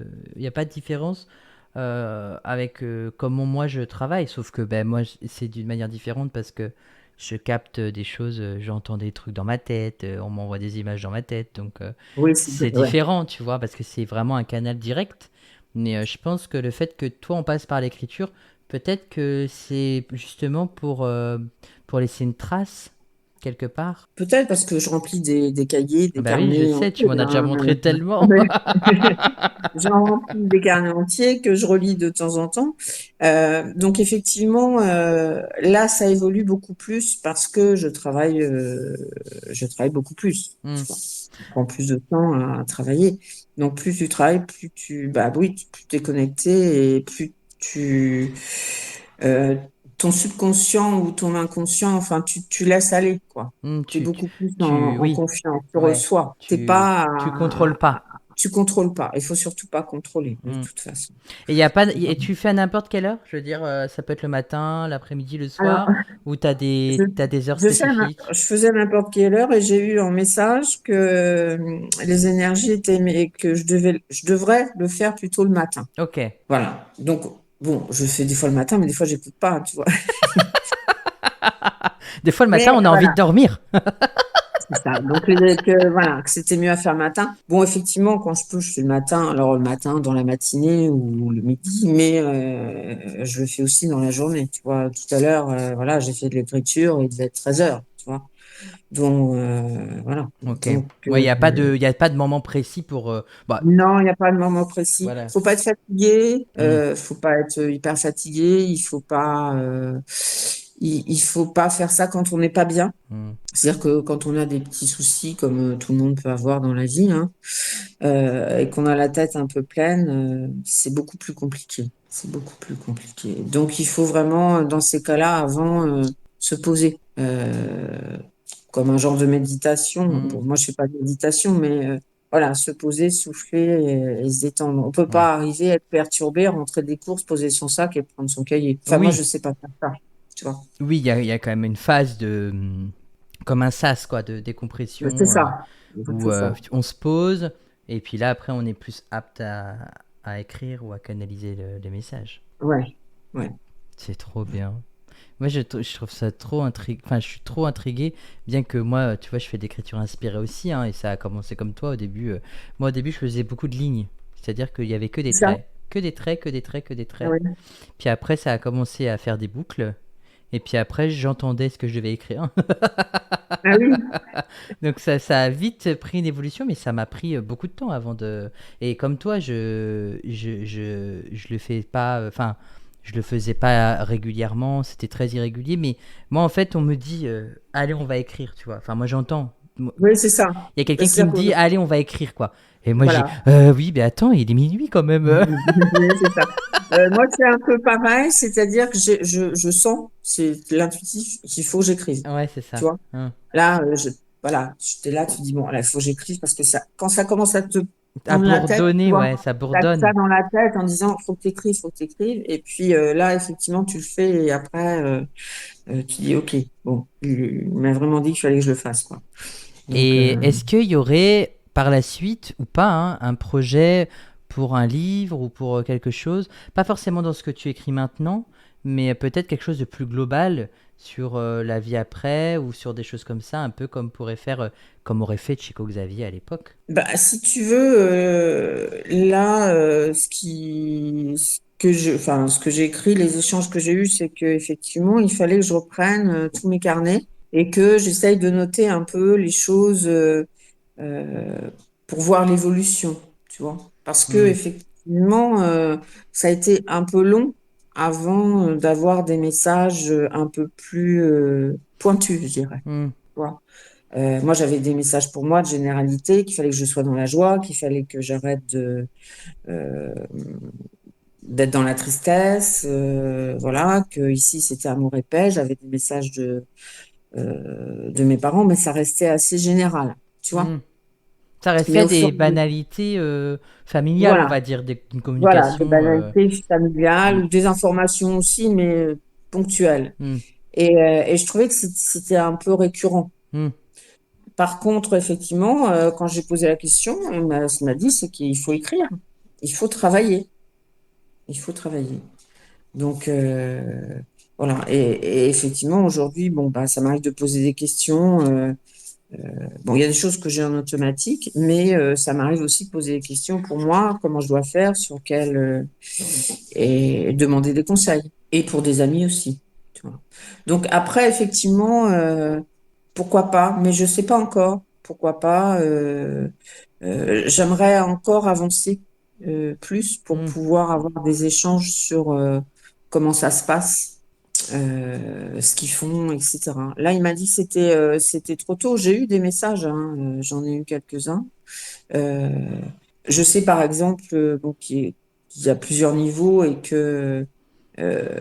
différence avec comment moi je travaille. Sauf que ben, moi, c'est d'une manière différente parce que je capte des choses, j'entends des trucs dans ma tête, on m'envoie des images dans ma tête. Donc, Oui, c'est ouais. différent, tu vois, parce que c'est vraiment un canal direct. Mais je pense que le fait que toi, on passe par l'écriture, peut-être que c'est justement pour laisser une trace quelque part. Peut-être parce que je remplis des cahiers, Ah des bah oui, je carnets sais, tu entiers, m'en as déjà hein. montré tellement. Mais j'en remplis des carnets entiers que je relis de temps en temps. Donc effectivement, là, ça évolue beaucoup plus parce que je travaille beaucoup plus. Hmm. Tu vois. Je prends plus de temps à travailler. Donc plus tu travailles, bah oui, plus tu es connecté et plus tu, euh, ton subconscient ou ton inconscient, enfin, tu laisses aller, quoi. Hmm, Tu es beaucoup plus en oui, confiance, tu ouais, reçois. T'es pas, tu contrôles pas. tu contrôles pas. Il faut surtout pas contrôler, de Hmm. toute façon. Et y a pas, et tu fais à n'importe quelle heure? Je veux dire, ça peut être le matin, l'après-midi, le Alors, soir, ou je, t'as des heures spécifiques? je faisais à n'importe quelle heure et j'ai eu en message que les énergies étaient, mais que je devrais le faire plutôt le matin. Ok. Voilà. Donc, bon, je fais des fois le matin, mais des fois, j'écoute pas, tu vois. Des fois, le matin, Mais on a envie voilà. de dormir. C'est ça. Donc, voilà, que c'était mieux à faire le matin. Bon, effectivement, quand je peux, je fais le matin. Alors, le matin, dans la matinée ou le midi, mais je le fais aussi dans la journée. Tu vois, tout à l'heure, voilà, j'ai fait de l'écriture, il devait être 13 heures, tu vois. Donc, voilà. Ok. Donc, Ouais, y a pas de moment précis pour. Bah, non, il n'y a pas de moment précis. voilà. Faut pas être fatigué, Hmm, faut pas être hyper fatigué, il faut pas faire ça quand on n'est pas bien. hmm. C'est-à-dire que quand on a des petits soucis, comme tout le monde peut avoir dans la vie, hein, et qu'on a la tête un peu pleine, c'est beaucoup plus compliqué. C'est beaucoup plus compliqué. Donc il faut vraiment, dans ces cas-là, avant, se poser, comme un genre de méditation. Hmm, Bon, moi, je fais pas de méditation, mais voilà, se poser, souffler et se détendre. On peut ouais. pas arriver à être perturbé, rentrer des courses, poser son sac et prendre son cahier. Enfin, moi, je Oui, sais pas faire ça, tu vois. oui, il y a quand même une phase de. Comme un sas, quoi, de C'est décompression, ça. où C'est ça. on se pose, et puis là, après, on est plus apte à écrire ou à canaliser les messages. Ouais. Ouais. C'est trop bien. Moi, je trouve ça trop intrigué. Enfin, je suis trop intrigué, bien que moi, tu vois, je fais de l'écriture inspirée aussi, hein, et ça a commencé comme toi au début. Moi, au début, je faisais beaucoup de lignes, c'est-à-dire qu'il y avait que des C'est ça. traits. Que des traits, que des traits, que des Ah traits. ouais. Puis après, ça a commencé à faire des boucles. Et puis après, j'entendais ce que je devais écrire. Ah oui. Donc ça a vite pris une évolution, mais ça m'a pris beaucoup de temps avant de. Et comme toi, je le fais pas. Enfin, je le faisais pas régulièrement, c'était très irrégulier. Mais moi, en fait, on me dit, allez, on va écrire, tu vois. Enfin, moi, j'entends. Il Oui, c'est ça. y a quelqu'un qui C'est-à-dire me que, dit, allez, on va écrire, quoi. Et moi, j'ai, voilà. oui, mais attends, il est minuit quand même. Oui, c'est ça. Moi, c'est un peu pareil, c'est-à-dire que je sens, c'est l'intuitif, qu'il faut que j'écrive. Ouais, c'est Tu ça. vois? Hein. Là, voilà, j'étais là, tu dis, bon, là, il faut que j'écrive parce que ça, quand ça commence à te À prendre la tête, tu bourdonner, vois, ouais, ça t'as ça bourdonne. dans la tête en disant, faut que t'écrives, faut que t'écrives. Et puis là, effectivement, tu le fais et après, tu dis, OK, bon, il m'a vraiment dit qu'il fallait que je le fasse, quoi. Donc, Et est-ce qu'il y aurait par la suite ou pas hein, un projet pour un livre ou pour quelque chose, pas forcément dans ce que tu écris maintenant, mais peut-être quelque chose de plus global sur la vie après ou sur des choses comme ça, un peu comme pourrait faire, comme aurait fait Chico Xavier à l'époque. bah, si tu veux, là, enfin, ce que j'ai écrit, les échanges que j'ai eus, c'est que effectivement, il fallait que je reprenne tous mes carnets et que j'essaye de noter un peu les choses euh, pour voir l'évolution, tu vois. Parce que Hmm, effectivement, ça a été un peu long avant d'avoir des messages un peu plus pointus, je dirais. hmm. Tu vois. Moi, j'avais des messages pour moi de généralité, qu'il fallait que je sois dans la joie, qu'il fallait que j'arrête euh, d'être dans la tristesse, voilà, que ici c'était amour et paix. J'avais des messages de mes parents, mais ça restait assez général, tu vois. Hmm. Ça Mais restait au fur des et à mesure, banalités familiales, on voilà, va dire, une voilà, des communication. banalités familiales Hmm, ou des informations aussi, mais ponctuelles. hmm, Et je trouvais que c'était un peu récurrent. hmm, Par contre, effectivement, quand j'ai posé la question, ce qu'on m'a dit, c'est qu'il faut écrire, il faut travailler, il faut travailler. Donc, voilà. Et effectivement, aujourd'hui, bon, bah, ça m'arrive de poser des questions. Bon, il y a des choses que j'ai en automatique, mais ça m'arrive aussi de poser des questions pour moi, comment je dois faire, sur quel, et demander des conseils. Et pour des amis aussi. Tu vois. Donc après, effectivement, pourquoi pas, mais je sais pas encore. Pourquoi pas. J'aimerais encore avancer plus pour hmm. pouvoir avoir des échanges sur comment ça se passe, ce qu'ils font, etc. Là, il m'a dit que c'était trop tôt. J'ai eu des messages, hein, j'en ai eu quelques-uns. Euh, je sais par exemple bon, qu'il y a plusieurs niveaux et que euh,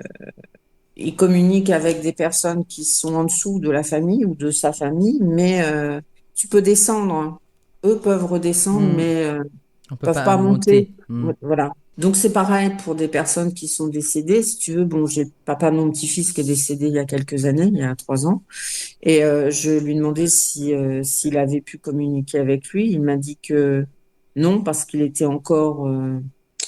il communique avec des personnes qui sont en dessous de la famille ou de sa famille, mais tu peux descendre, hein. Eux peuvent redescendre, Hmm. mais On peut peuvent pas pas monter. monter. Hmm. Voilà. Donc c'est pareil pour des personnes qui sont décédées. Si tu veux, bon, j'ai le papa de mon petit-fils qui est décédé il y a quelques années, il y a 3 ans, et je lui demandais si s'il avait pu communiquer avec lui. Il m'a dit que non parce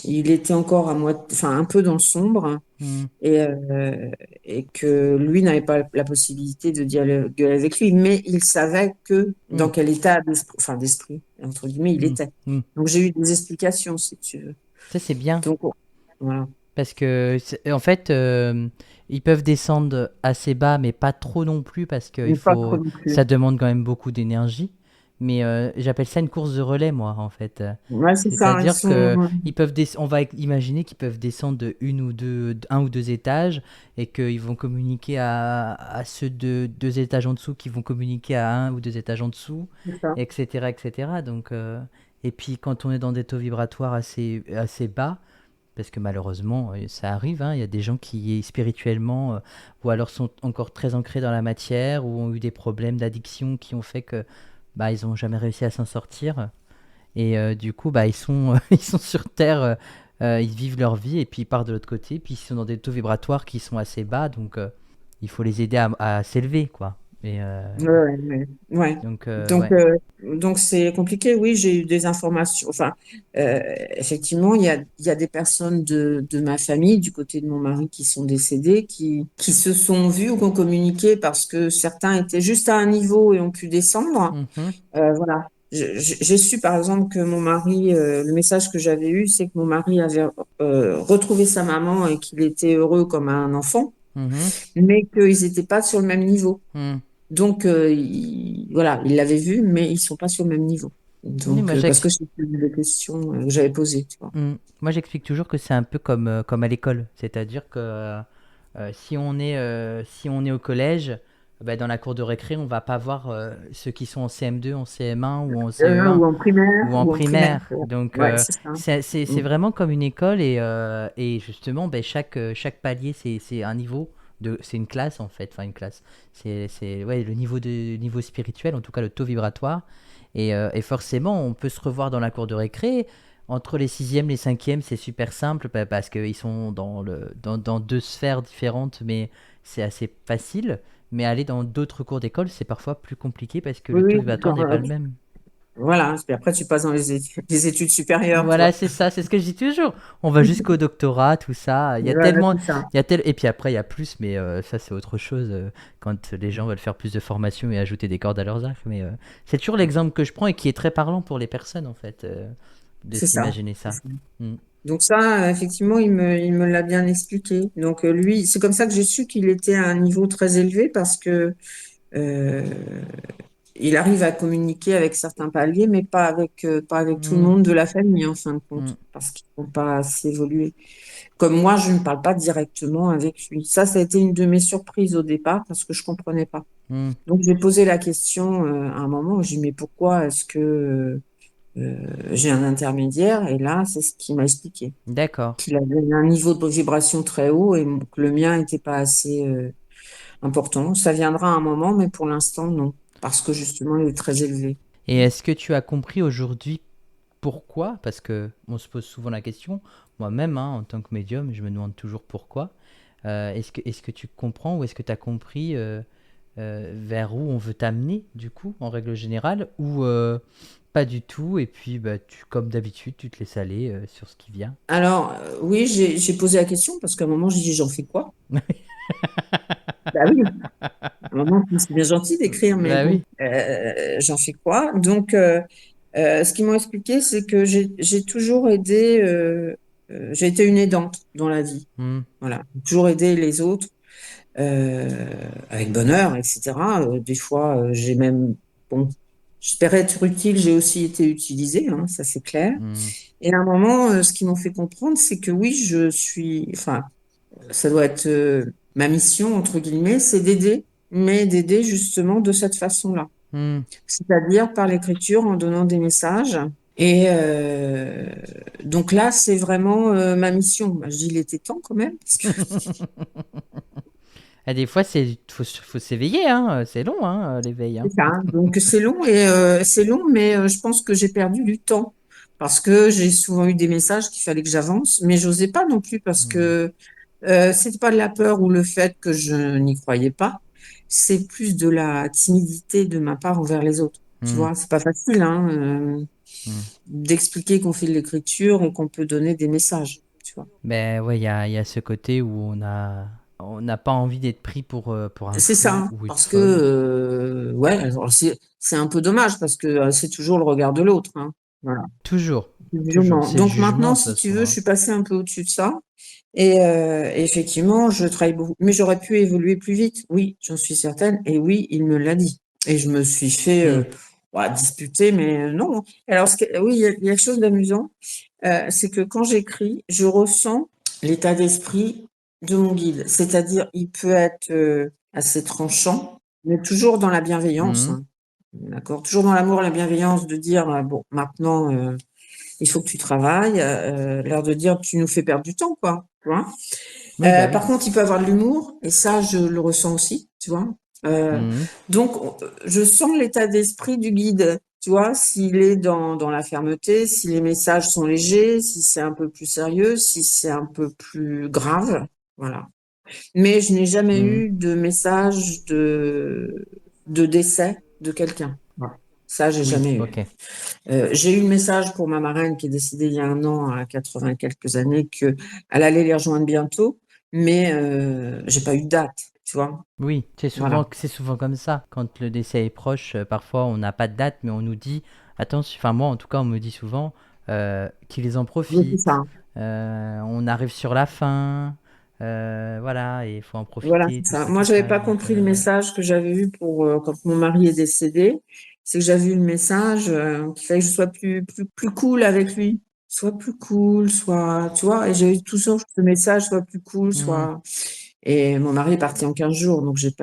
il était encore à moitié, enfin un peu dans le sombre Hmm. et, euh, et que lui n'avait pas la possibilité de dialoguer avec lui, mais il savait que Hmm. dans quel état d'esprit, enfin d'esprit, entre guillemets, il Hmm. était. Hmm. Donc j'ai eu des explications, si tu veux. Ça, c'est bien. Donc voilà, Parce que, en fait, ils peuvent descendre assez bas, mais pas trop non plus, parce que mais pas trop non plus. ça demande quand même beaucoup d'énergie. Mais j'appelle ça une course de relais, moi, en fait. Ouais, c'est ça, ils C'est-à-dire que sont, on va imaginer qu'ils peuvent descendre de un ou deux étages et qu'ils vont communiquer à ceux de deux étages en dessous qui vont communiquer à un ou deux étages en dessous, c'est ça. etc., etc. Donc, et puis quand on est dans des taux vibratoires assez bas, parce que malheureusement, ça arrive, hein, il y a des gens qui spirituellement ou alors sont encore très ancrés dans la matière ou ont eu des problèmes d'addiction qui ont fait que bah, ils n'ont jamais réussi à s'en sortir. Et du coup, bah, ils sont sur Terre, ils vivent leur vie et puis ils partent de l'autre côté. Puis ils sont dans des taux vibratoires qui sont assez bas, donc il faut les aider à s'élever, quoi. Et Ouais, ouais, ouais. Ouais. Donc, ouais. donc c'est compliqué. Oui, j'ai eu des informations. Enfin, effectivement, il y a des personnes de ma famille, du côté de mon mari, qui sont décédées, qui se sont vues ou qui ont communiqué parce que certains étaient juste à un niveau et ont pu descendre. Mhm, Voilà. J'ai su, par exemple, que mon mari, le message que j'avais eu, c'est que mon mari avait retrouvé sa maman et qu'il était heureux comme un enfant, mhm, mais qu'ils n'étaient pas sur le même niveau. mhm. Donc, voilà, ils l'avaient vu, mais ils sont pas sur le même niveau. Oui, Donc, parce que c'est une des questions que j'avais posées, tu vois. Moi, j'explique toujours que c'est un peu comme à l'école. C'est-à-dire que si on est au collège, bah, dans la cour de récré, on va pas voir ceux qui sont en CM2, en CM1 ou en CE1 ou en Ou en primaire. primaire. Donc, Ouais, c'est ça. c'est Mm. vraiment comme une école et justement, ben, chaque palier, c'est un niveau. C'est une classe en fait, enfin une classe. Ouais, le niveau spirituel, en tout cas le taux vibratoire. Et forcément, on peut se revoir dans la cour de récré. Entre les sixièmes, les cinquièmes, c'est super simple parce qu'ils sont dans deux sphères différentes, mais c'est assez facile. Mais aller dans d'autres cours d'école, c'est parfois plus compliqué parce que Oui, le taux oui, vibratoire n'est pas le même. voilà. Puis après, tu passes dans les études supérieures, Voilà, toi. c'est ça, c'est ce que je dis toujours. On va jusqu'au doctorat, tout ça. Il y a Voilà, tellement, c'est ça. et puis après il y a plus, mais ça c'est autre chose quand les gens veulent faire plus de formation et ajouter des cordes à leurs arcs. Mais c'est toujours l'exemple que je prends et qui est très parlant pour les personnes en fait, de C'est ça. s'imaginer C'est ça. ça. Mm. Donc ça, effectivement, il me l'a bien expliqué. Donc lui, c'est comme ça que j'ai su qu'il était à un niveau très élevé parce que euh, il arrive à communiquer avec certains paliers, mais pas avec tout le Mm. monde de la famille, en fin de Mm. compte, parce qu'ils n'ont pas assez évolué. Comme moi, je ne parle pas directement avec lui. Ça a été une de mes surprises au départ, parce que je comprenais pas. Mm. Donc, j'ai posé la question à un moment, j'ai dit, mais pourquoi est-ce que j'ai un intermédiaire et là, c'est ce qu'il m'a expliqué. D'accord. Qu'il avait un niveau de vibration très haut et que le mien n'était pas assez important. Ça viendra à un moment, mais pour l'instant, non. Parce que justement, il est très élevé. Et est-ce que tu as compris aujourd'hui pourquoi? Parce que on se pose souvent la question, moi-même, hein, en tant que médium, je me demande toujours pourquoi. Est-ce que tu comprends ou est-ce que tu as compris vers où on veut t'amener, du coup, en règle générale, ou pas du tout, et puis bah, comme d'habitude, tu te laisses aller sur ce qui vient? Alors, oui, j'ai posé la question parce qu'à un moment, j'ai dit, j'en fais quoi? Bah oui, à un moment, c'est bien gentil d'écrire, mais Bah bon, oui. j'en fais quoi? Donc, ce qu'ils m'ont expliqué, c'est que j'ai toujours aidé, j'ai été une aidante dans la vie. Hmm, Voilà, j'ai toujours aidé les autres avec bonheur, etc. Des fois, j'ai même, bon, j'espérais être utile, j'ai aussi été utilisée, hein, ça c'est clair. hmm, Et à un moment, ce qu'ils m'ont fait comprendre, c'est que oui, je suis, enfin, ça doit être ma mission, entre guillemets, c'est d'aider, mais d'aider justement de cette façon-là. hmm. C'est-à-dire par l'écriture, en donnant des messages. Et donc là, c'est vraiment ma mission. Bah, je dis, il était temps quand même, parce que Ah, des fois, faut s'éveiller, hein, c'est long, hein, l'éveil. c'est Hein. ça, hein. Donc c'est long, mais je pense que j'ai perdu du temps parce que j'ai souvent eu des messages qu'il fallait que j'avance, mais j'osais pas non plus parce Hmm, que c'était pas de la peur ou le fait que je n'y croyais pas, c'est plus de la timidité de ma part envers les autres. Tu hmm, vois, c'est pas facile hein, hmm. d'expliquer qu'on fait de l'écriture et qu'on peut donner des messages. Tu vois. Ben ouais, il y a ce côté où on n'a pas envie d'être pris pour un C'est ça, fou hein, ou une parce que folle. ouais, alors c'est un peu dommage parce que c'est toujours le regard de l'autre. Hein. Voilà. Toujours, Le toujours. jugement. C'est le Donc jugement maintenant, de toute si tu façon. veux, je Hein. suis passée un peu au-dessus de ça. Et effectivement, je travaille beaucoup. Mais j'aurais pu évoluer plus vite. Oui, j'en suis certaine. Et oui, il me l'a dit. Et je me suis fait Hmm, ouais, disputer, mais non. Alors, oui, il y a quelque chose d'amusant. C'est que quand j'écris, je ressens l'état d'esprit de mon guide. C'est-à-dire, il peut être assez tranchant, mais toujours dans la bienveillance. hmm. Hein. D'accord? Toujours dans l'amour, la bienveillance de dire, bon, maintenant il faut que tu travailles, l'air de dire tu nous fais perdre du temps, quoi. Tu vois. Oui, bah oui. Par contre, il peut avoir de l'humour, et ça, je le ressens aussi, tu vois. Hmm, Donc, je sens l'état d'esprit du guide, tu vois, s'il est dans la fermeté, si les messages sont légers, si c'est un peu plus sérieux, si c'est un peu plus grave, voilà. Mais je n'ai jamais hmm. eu de message de décès de quelqu'un. Voilà. Ça, j'ai Oui, jamais eu. ok. J'ai eu le message pour ma marraine qui est décédée il y a un an, à 80 quelques années, que elle allait les rejoindre bientôt, mais j'ai pas eu de date, tu vois. Oui, Voilà. c'est souvent comme ça. Quand le décès est proche, parfois on n'a pas de date, mais on nous dit, attention, enfin moi en tout cas, on me dit souvent qu'ils en Oui, c'est profitent, ça. on arrive sur la fin, voilà, et il faut en Voilà, profiter, c'est tout ça. ça, Moi, tout j'avais ça. pas Donc, compris le ouais. message que j'avais eu pour quand mon mari est décédé. C'est que j'avais eu le message qu'il fallait que je sois plus cool avec lui. Sois plus cool, soit, tu vois. Et j'ai eu tout ça, ce message, sois plus cool, Hmm, soit. Et mon mari est parti en 15 jours, donc il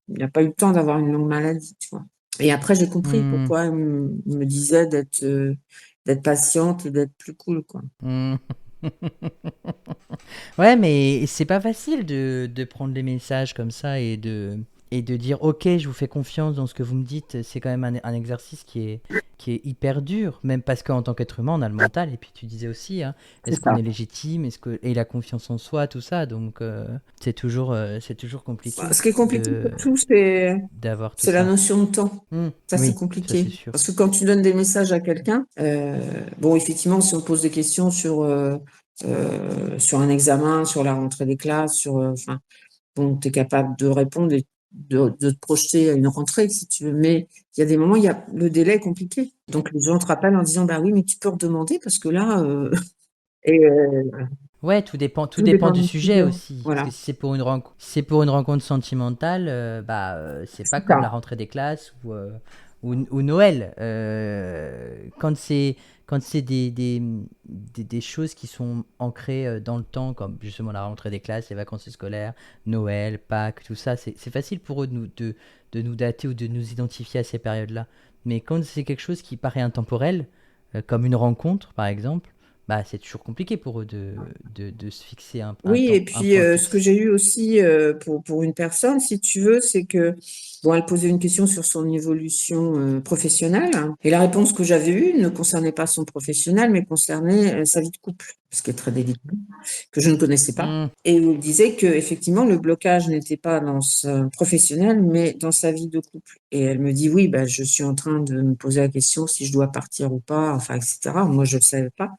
n'a pas eu le temps d'avoir une longue maladie, tu vois. Et après, j'ai compris hmm, pourquoi il me disait d'être patiente et d'être plus cool, quoi. hmm. Ouais, mais c'est pas facile de prendre les messages comme ça et de dire ok, je vous fais confiance dans ce que vous me dites. C'est quand même un exercice qui est hyper dur, même parce qu'en tant qu'être humain, on a le mental. Et puis tu disais aussi, hein, C'est est-ce qu'on ça. est légitime, et la confiance en soi, tout ça. Donc c'est toujours compliqué Ce qui est compliqué de surtout, d'avoir tout c'est la ça. notion de temps. Hmm, Ça, c'est oui, ça c'est compliqué. sûr. Parce que quand tu donnes des messages à quelqu'un, bon, effectivement, si on pose des questions sur un examen, sur la rentrée des classes, enfin, bon, tu es capable de répondre et de te projeter à une rentrée, si tu veux. Mais il y a des moments, le délai est compliqué. Donc, les gens te rappellent en disant, bah oui, mais tu peux redemander parce que là, et Ouais, tout tout dépend dépend du du sujet sujet. aussi. Parce que Voilà. si c'est pour une rencontre sentimentale, bah, c'est pas C'est comme la ça. rentrée des classes ou Noël. Quand c'est des choses qui sont ancrées dans le temps, comme justement la rentrée des classes, les vacances scolaires, Noël, Pâques, tout ça, c'est facile pour eux de nous dater ou de nous identifier à ces périodes-là. Mais quand c'est quelque chose qui paraît intemporel, comme une rencontre par exemple, bah c'est toujours compliqué pour eux de se fixer un Oui, temps, et un puis point ce que fixe. j'ai eu aussi pour une personne, si tu veux, c'est que, bon, elle posait une question sur son évolution professionnelle, hein, et la réponse que j'avais eue ne concernait pas son professionnel, mais concernait sa vie de couple, ce qui est très délicat, que je ne connaissais pas. Hmm. Et où il disait que effectivement le blocage n'était pas dans son professionnel, mais dans sa vie de couple. Et elle me dit oui, bah, je suis en train de me poser la question si je dois partir ou pas, enfin, etc. Moi, je ne le savais pas.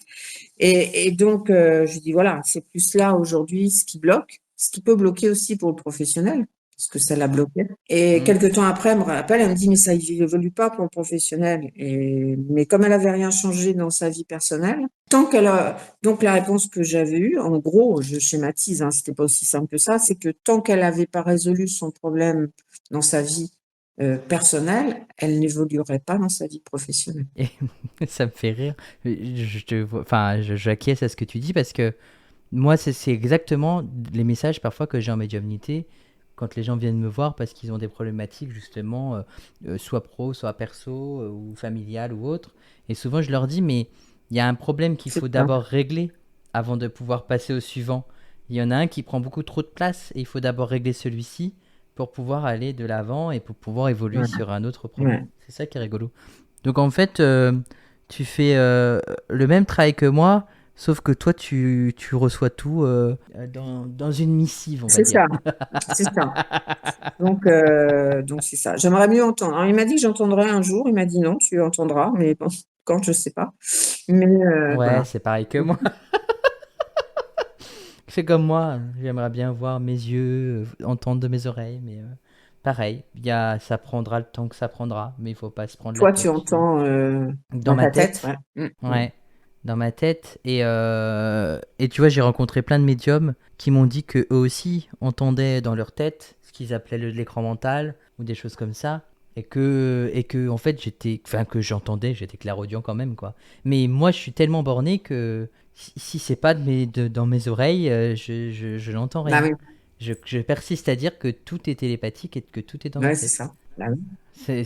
Et donc, je dis voilà, c'est plus là aujourd'hui ce qui bloque, ce qui peut bloquer aussi pour le professionnel, parce que ça l'a bloqué. Et Hmm. quelques temps après, elle me rappelle, elle me dit, mais ça il évolue pas pour le professionnel. Mais comme elle avait rien changé dans sa vie personnelle, tant qu'elle a, donc la réponse que j'avais eue, en gros, je schématise, hein, c'était pas aussi simple que ça, c'est que tant qu'elle n'avait pas résolu son problème dans sa vie personnelle, elle n'évoluerait pas dans sa vie professionnelle. Et ça me fait rire. Enfin, j'acquiesce à ce que tu dis parce que moi, c'est exactement les messages parfois que j'ai en médiumnité quand les gens viennent me voir parce qu'ils ont des problématiques justement, soit pro, soit perso, ou familial ou autre. Et souvent, je leur dis, mais il y a un problème qu'il C'est faut ça. d'abord régler avant de pouvoir passer au suivant. Il y en a un qui prend beaucoup trop de place et il faut d'abord régler celui-ci pour pouvoir aller de l'avant et pour pouvoir évoluer Ouais, sur un autre problème. ouais. C'est ça qui est rigolo. Donc en fait, tu fais le même travail que moi, sauf que toi, tu reçois tout dans une missive, on va C'est dire. ça, c'est ça. Donc c'est ça. J'aimerais mieux entendre. Alors, il m'a dit que j'entendrais un jour. Il m'a dit non, tu entendras, mais bon, quand je sais pas. Mais Ouais, voilà. c'est pareil que moi. C'est comme moi. J'aimerais bien voir mes yeux, entendre de mes oreilles, mais pareil. Ça prendra le temps que ça prendra, mais il faut pas se prendre la Toi, tu tête. entends Dans dans ma ta tête, tête, ouais. ouais, dans ma tête. Et tu vois, j'ai rencontré plein de médiums qui m'ont dit que eux aussi entendaient dans leur tête ce qu'ils appelaient l'écran mental ou des choses comme ça. Et que en fait, que j'entendais, j'étais clairaudient quand même, quoi. Mais moi, je suis tellement borné que si c'est pas dans mes oreilles, je n'entends Bah rien. oui, Je persiste à dire que tout est télépathique et que tout est dans ma ouais, c'est tête. ça. Bah oui.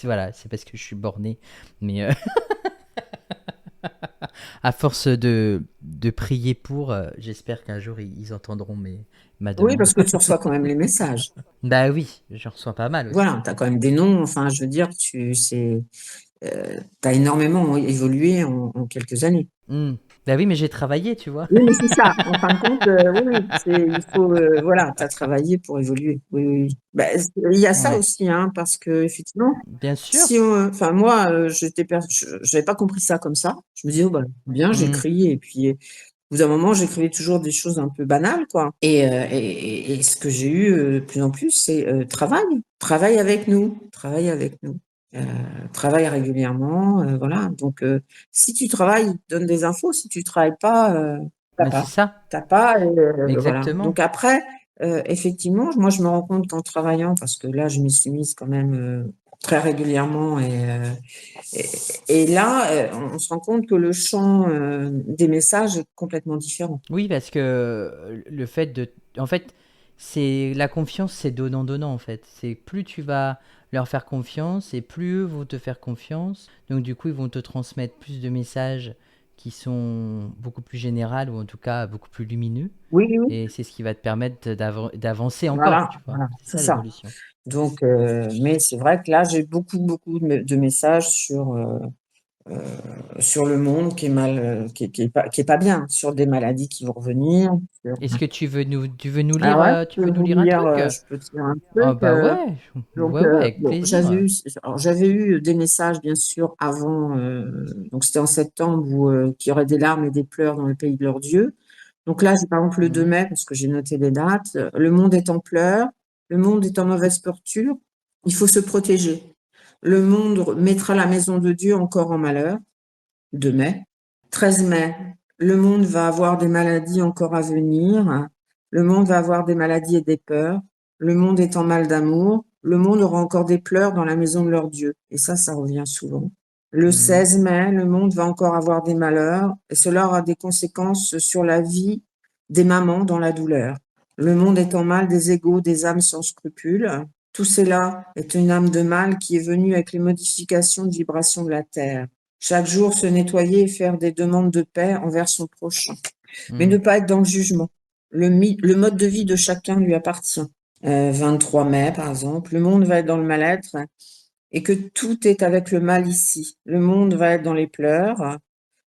Voilà, c'est parce que je suis borné. Mais à force de prier pour, j'espère qu'un jour ils entendront ma Oui, demande. parce que tu reçois quand même les messages. Bah oui, j'en reçois pas mal aussi. Voilà, tu as quand même des noms. Enfin, je veux dire, t'as énormément évolué en quelques années. Hmm. Bah oui, mais j'ai travaillé, tu vois. Oui, mais c'est ça. En fin de compte, oui, oui, il faut, voilà, tu as travaillé pour évoluer. Oui, oui, oui. Bah, il y a ça Ouais, aussi, hein, parce que effectivement, bien sûr. si enfin moi, j'avais pas compris ça comme ça. Je me disais, oh bah bien, Hmm. j'écris et puis au bout d'un moment, j'écrivais toujours des choses un peu banales, quoi. Et ce que j'ai eu de plus en plus, c'est travaille avec nous, travaille avec nous. Euh, Travaille régulièrement, voilà. Donc, si tu travailles, donne des infos. Si tu travailles pas, t'as Mais c'est pas, ça, t'as pas. Voilà. exactement. Donc après, effectivement, moi, je me rends compte qu'en travaillant, parce que là, je m'y suis mise quand même très régulièrement, et là, on se rend compte que le champ des messages est complètement différent. Oui, parce que le fait de... En fait, c'est la confiance, c'est donnant-donnant, en fait. C'est plus tu vas leur faire confiance et plus eux vont te faire confiance. Donc du coup, ils vont te transmettre plus de messages qui sont beaucoup plus généraux ou en tout cas beaucoup plus lumineux. Oui, oui, Et c'est ce qui va te permettre d'avancer encore, voilà, tu vois. voilà, C'est c'est ça ça. l'évolution. Donc, mais c'est vrai que là, j'ai beaucoup de messages euh, sur le monde qui est mal, qui est pas bien, sur des maladies qui vont revenir. Est-ce que Ah ouais, tu veux nous lire un truc? je peux te lire un Oh truc. bah ouais, Donc, ouais, avec bon, plaisir. j'avais eu des messages, bien sûr, avant, donc c'était en septembre, qu'il y aurait des larmes et des pleurs dans le pays de leur Dieu. Donc là, j'ai par exemple le 2 Mhm. mai, parce que j'ai noté les dates. Le monde est en pleurs, le monde est en mauvaise posture, il faut se protéger. Le monde mettra la maison de Dieu encore en malheur. 2 mai. 13 mai, le monde va avoir des maladies encore à venir. Le monde va avoir des maladies et des peurs. Le monde est en mal d'amour. Le monde aura encore des pleurs dans la maison de leur Dieu. Et ça revient souvent. Le Mhm. 16 mai, le monde va encore avoir des malheurs et cela aura des conséquences sur la vie des mamans dans la douleur. Le monde est en mal des égaux, des âmes sans scrupules. Tout cela est une âme de mal qui est venue avec les modifications de vibration de la terre. Chaque jour, se nettoyer et faire des demandes de paix envers son prochain. Mais ne Mm. pas être dans le jugement. Le mode de vie de chacun lui appartient. 23 mai, par exemple, le monde va être dans le mal-être et que tout est avec le mal ici. Le monde va être dans les pleurs.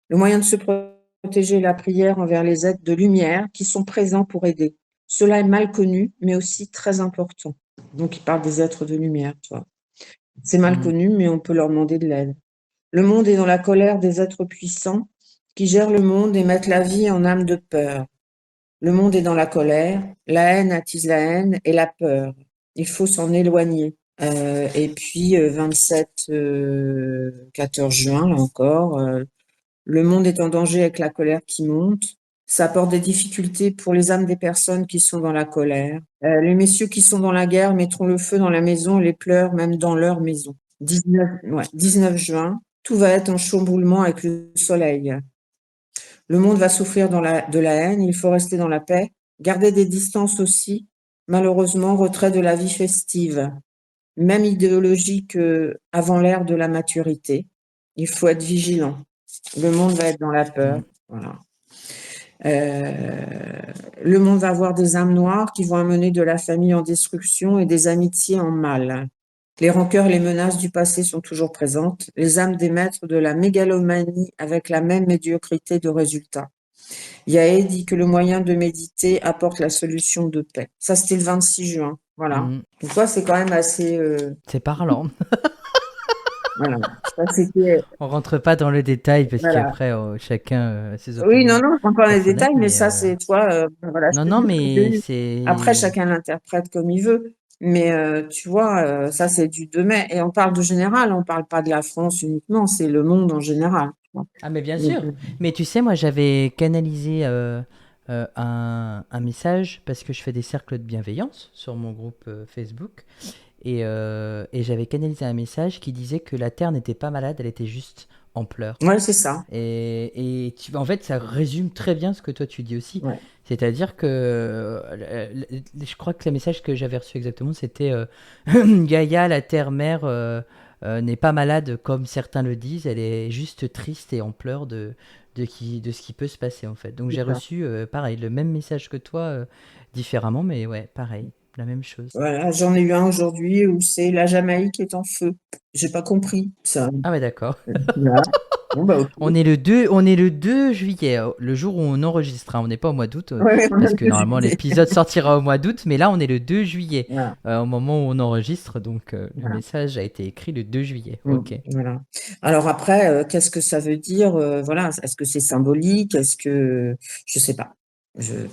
Le moyen de se protéger est la prière envers les êtres de lumière qui sont présents pour aider. Cela est mal connu, mais aussi très important. Donc, il parle des êtres de lumière, tu vois. C'est mal Mm. connu, mais on peut leur demander de l'aide. Le monde est dans la colère des êtres puissants qui gèrent le monde et mettent la vie en âme de peur. Le monde est dans la colère, la haine attise la haine et la peur. Il faut s'en éloigner. Et puis 27, 14 juin, là encore, le monde est en danger avec la colère qui monte. Ça apporte des difficultés pour les âmes des personnes qui sont dans la colère. Les messieurs qui sont dans la guerre mettront le feu dans la maison et les pleurs même dans leur maison. 19 juin, tout va être en chamboulement avec le soleil. Le monde va souffrir de la haine, il faut rester dans la paix, garder des distances aussi. Malheureusement, retrait de la vie festive, même idéologie qu'avant l'ère de la maturité. Il faut être vigilant. Le monde va être dans la peur. Mm. Voilà. Le monde va avoir des âmes noires qui vont amener de la famille en destruction et des amitiés en mal. Les rancœurs et les menaces du passé sont toujours présentes. Les âmes des maîtres de la mégalomanie avec la même médiocrité de résultats. Yaé dit que le moyen de méditer apporte la solution de paix. Ça, c'était le 26 juin. Voilà. Mm. Donc, toi, c'est quand même assez. C'est parlant. Voilà. Ça, c'était. On rentre pas dans le détail parce Voilà. qu'après, chacun a ses Oui, non, opinions non, encore les personnelles, détails, mais mais ça, c'est toi. Voilà, non, c'est non, du mais privé. Après, c'est... chacun l'interprète comme il veut. Mais tu vois, ça, c'est du 2 mai. Et on parle de général, on parle pas de la France uniquement, c'est le monde en général. Ah, mais bien Donc, sûr. Mais tu sais, moi, j'avais canalisé un message parce que je fais des cercles de bienveillance sur mon groupe Facebook. Et j'avais canalisé un message qui disait que la Terre n'était pas malade, elle était juste en pleurs. ouais, c'est ça. En fait, ça résume très bien ce que toi tu dis aussi. Ouais. C'est-à-dire que je crois que le message que j'avais reçu exactement, c'était Gaïa, la Terre-Mère, n'est pas malade comme certains le disent, elle est juste triste et en pleurs de ce qui peut se passer en fait. Donc C'est j'ai ça. reçu, pareil, le même message que toi, différemment, mais ouais, pareil, la même chose. Voilà, j'en ai eu un aujourd'hui où c'est la Jamaïque est en feu. J'ai pas compris ça. Ah ouais, d'accord. Voilà. Bon, bah, ok. On est le 2 juillet, le jour où on enregistre, hein. On n'est pas au mois d'août, Ouais, on a parce le que 2 normalement juillet. l'épisode sortira au mois d'août, mais là on est le 2 juillet, Voilà, au moment où on enregistre, donc le voilà. message a été écrit le 2 juillet. Mm, Ok. voilà. Alors après, qu'est-ce que ça veut dire? Voilà, est-ce que c'est symbolique? Est-ce que je sais pas.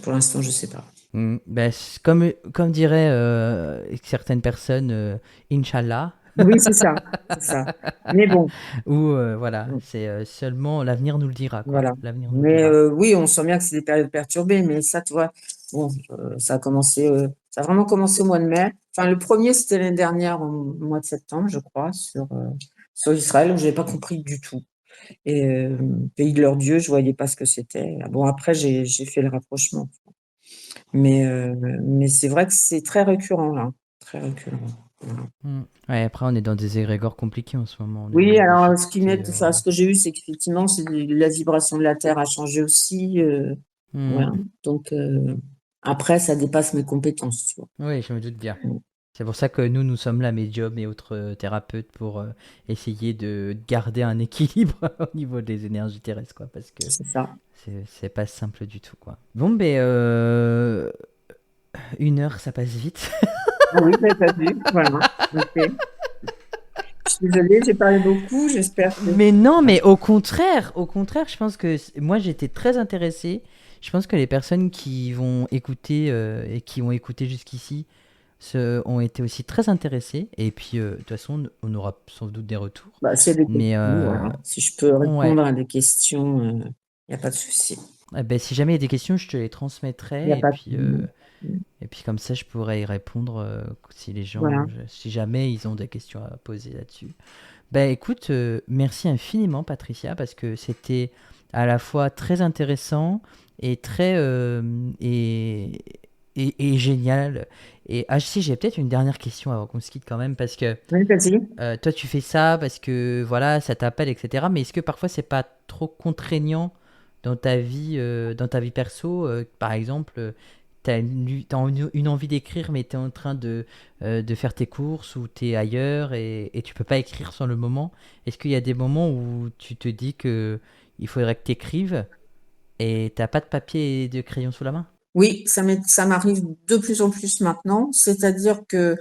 Pour l'instant, je sais pas. Ben, comme diraient certaines personnes, Inch'Allah, Oui, c'est ça, c'est ça. Mais bon, ou voilà, mm, c'est seulement l'avenir nous le dira, quoi. voilà. L'avenir nous le Mais dira. oui, on sent bien que c'est des périodes perturbées. Mais ça, tu vois, bon, ça a commencé, ça a vraiment commencé au mois de mai. Enfin, le premier, c'était l'année dernière, au mois de septembre, je crois, sur Israël, où j'avais pas compris du tout. Et pays de leur Dieu, je voyais pas ce que c'était. Bon, après, j'ai fait le rapprochement. Mais c'est vrai que c'est très récurrent, là. Très récurrent. Voilà. Ouais, après on est dans des égrégores compliqués en ce moment, on est dans Oui, des alors difficultés. enfin, ce que j'ai eu, c'est qu'effectivement, la vibration de la Terre a changé aussi. Hmm. Voilà. Donc, après, ça dépasse mes compétences, tu vois. Oui, je me doute bien. Mm. C'est pour ça que nous sommes là, médiums et autres thérapeutes, pour essayer de garder un équilibre au niveau des énergies terrestres, quoi, parce que C'est ça. c'est pas simple du tout, quoi. Bon, ben, 1 heure, ça passe vite. Ah oui, j'avais pas vu. Voilà. Ok. Je suis désolée, j'ai parlé beaucoup. J'espère que. Mais non, mais au contraire, je pense que moi j'étais très intéressée. Je pense que les personnes qui vont écouter et qui ont écouté jusqu'ici ont été aussi très intéressées. Et puis, de toute façon, on aura sans doute des retours. Bah, s'il y a des Mais questions, voilà. Si je peux ouais. répondre à des questions, il n'y a pas de souci. Eh ben, si jamais il y a des questions, je te les Il n'y transmettrai. a pas de. Et puis comme ça, je pourrais y répondre si les gens, Voilà. si jamais ils ont des questions à poser là-dessus. Ben écoute, merci infiniment Patricia, parce que c'était à la fois très intéressant et très est génial. Et si, j'ai peut-être une dernière question avant qu'on se quitte quand même, parce que Oui, vas-y. toi, tu fais ça parce que voilà, ça t'appelle, etc. Mais est-ce que parfois c'est pas trop contraignant dans ta vie perso? Par exemple, t'as une envie d'écrire, mais t'es en train de faire tes courses ou t'es ailleurs et tu peux pas écrire sur le moment. Est-ce qu'il y a des moments où tu te dis que il faudrait que t'écrives et t'as pas de papier et de crayon sous la main? Oui, ça m'arrive de plus en plus maintenant. C'est-à-dire que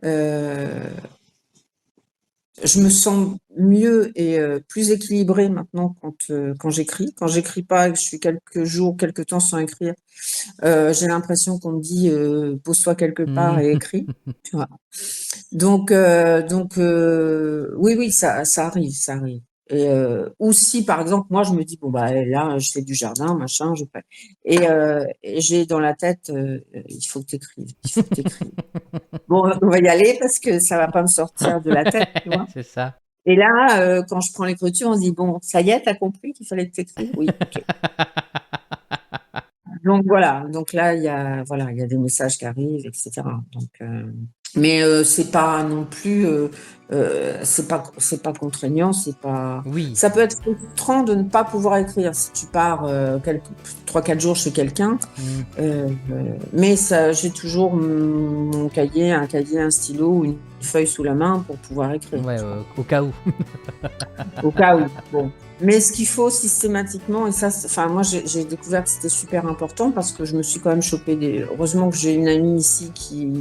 euh, je me sens mieux et plus équilibrée maintenant quand j'écris. Quand j'écris pas et que je suis quelques jours, quelques temps sans écrire, j'ai l'impression qu'on me dit pose-toi quelque part Hmm. et écris. Tu vois. Oui, oui, ça arrive, ça arrive. Et ou si par exemple moi je me dis bon bah là je fais du jardin machin je fais et j'ai dans la tête il faut que t'écrives, il faut que t'écrives. Bon, on va y aller parce que ça va pas me sortir de la tête, tu vois. C'est ça. Et là, quand je prends l'écriture, on se dit, bon, ça y est, t'as compris qu'il fallait que t'écrives? Oui, ok. Donc voilà, donc là, voilà, il y a des messages qui arrivent, etc. Mais c'est pas non plus, c'est pas contraignant, c'est pas. Oui. Ça peut être frustrant de ne pas pouvoir écrire si tu pars 3-4 jours chez quelqu'un. Hmm. Mais ça, j'ai toujours mon cahier, un stylo ou une feuille sous la main pour pouvoir écrire. Ouais, Tu vois. au cas où. Au cas où. Bon. Mais ce qu'il faut systématiquement, et ça, enfin, moi, j'ai découvert que c'était super important parce que je me suis quand même chopé Heureusement que j'ai une amie ici qui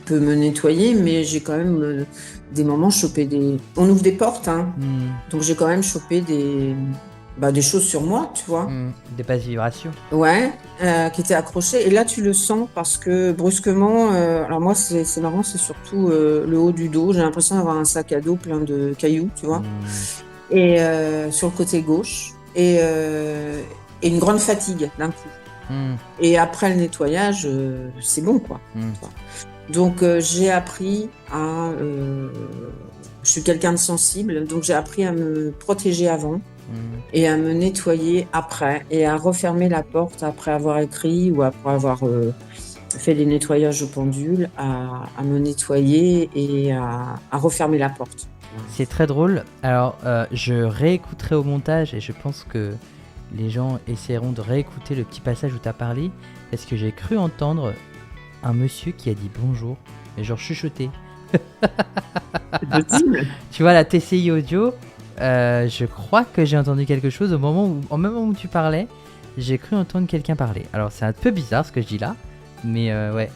peut me nettoyer, mais j'ai quand même des moments chopé On ouvre des portes, hein. Hmm. Donc j'ai quand même chopé des choses sur moi, tu vois. Des basses vibrations. Ouais, qui étaient accrochées. Et là, tu le sens parce que brusquement, alors moi, c'est marrant, c'est surtout le haut du dos. J'ai l'impression d'avoir un sac à dos plein de cailloux, tu vois. Et sur le côté gauche. Et une grande fatigue d'un coup. Et après le nettoyage, c'est bon, quoi. Donc, j'ai appris je suis quelqu'un de sensible, donc j'ai appris à me protéger avant et à me nettoyer après et à refermer la porte après avoir écrit ou après avoir fait des nettoyages au pendule, à me nettoyer et à refermer la porte. C'est très drôle. Alors, je réécouterai au montage et je pense que les gens essaieront de réécouter le petit passage où tu as parlé parce que j'ai cru entendre un monsieur qui a dit bonjour, mais genre chuchoté. Tu vois, la TCI audio, je crois que j'ai entendu quelque chose au même moment où tu parlais. J'ai cru entendre quelqu'un parler. Alors, c'est un peu bizarre ce que je dis là, mais ouais,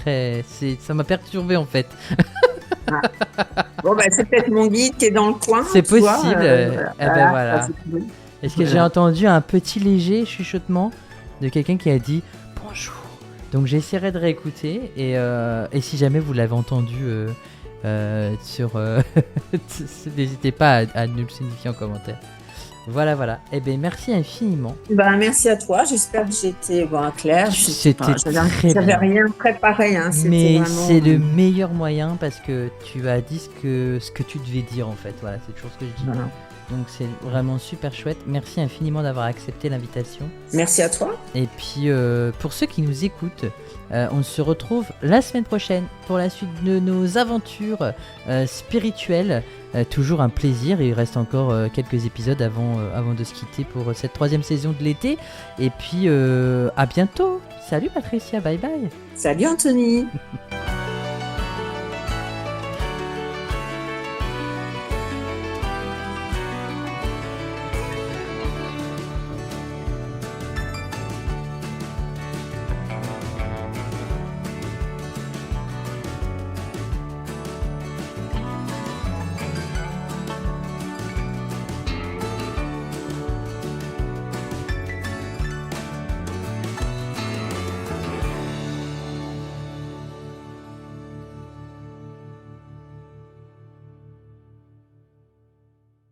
ça m'a perturbé en fait. Ah. Bon, bah, c'est peut-être mon guide qui est dans le coin. C'est possible. Voilà. Est-ce que j'ai entendu un petit léger chuchotement de quelqu'un qui a dit bonjour. Donc j'essaierai de réécouter et si jamais vous l'avez entendu n'hésitez pas à nous le signifier en commentaire. Voilà. Eh bien, merci infiniment. Merci à toi. J'espère que j'étais claire. C'était très bien. J'avais rien préparé. Hein. Mais vraiment... c'est le meilleur moyen parce que tu as dit ce que tu devais dire en fait. Voilà, c'est toujours ce que je dis. Voilà. Donc c'est vraiment super chouette. Merci infiniment d'avoir accepté l'invitation. Merci à toi. Et puis pour ceux qui nous écoutent, on se retrouve la semaine prochaine pour la suite de nos aventures spirituelles. Toujours un plaisir. Il reste encore quelques épisodes avant de se quitter pour cette 3e saison de l'été. Et puis à bientôt. Salut Patricia, bye bye. Salut Anthony.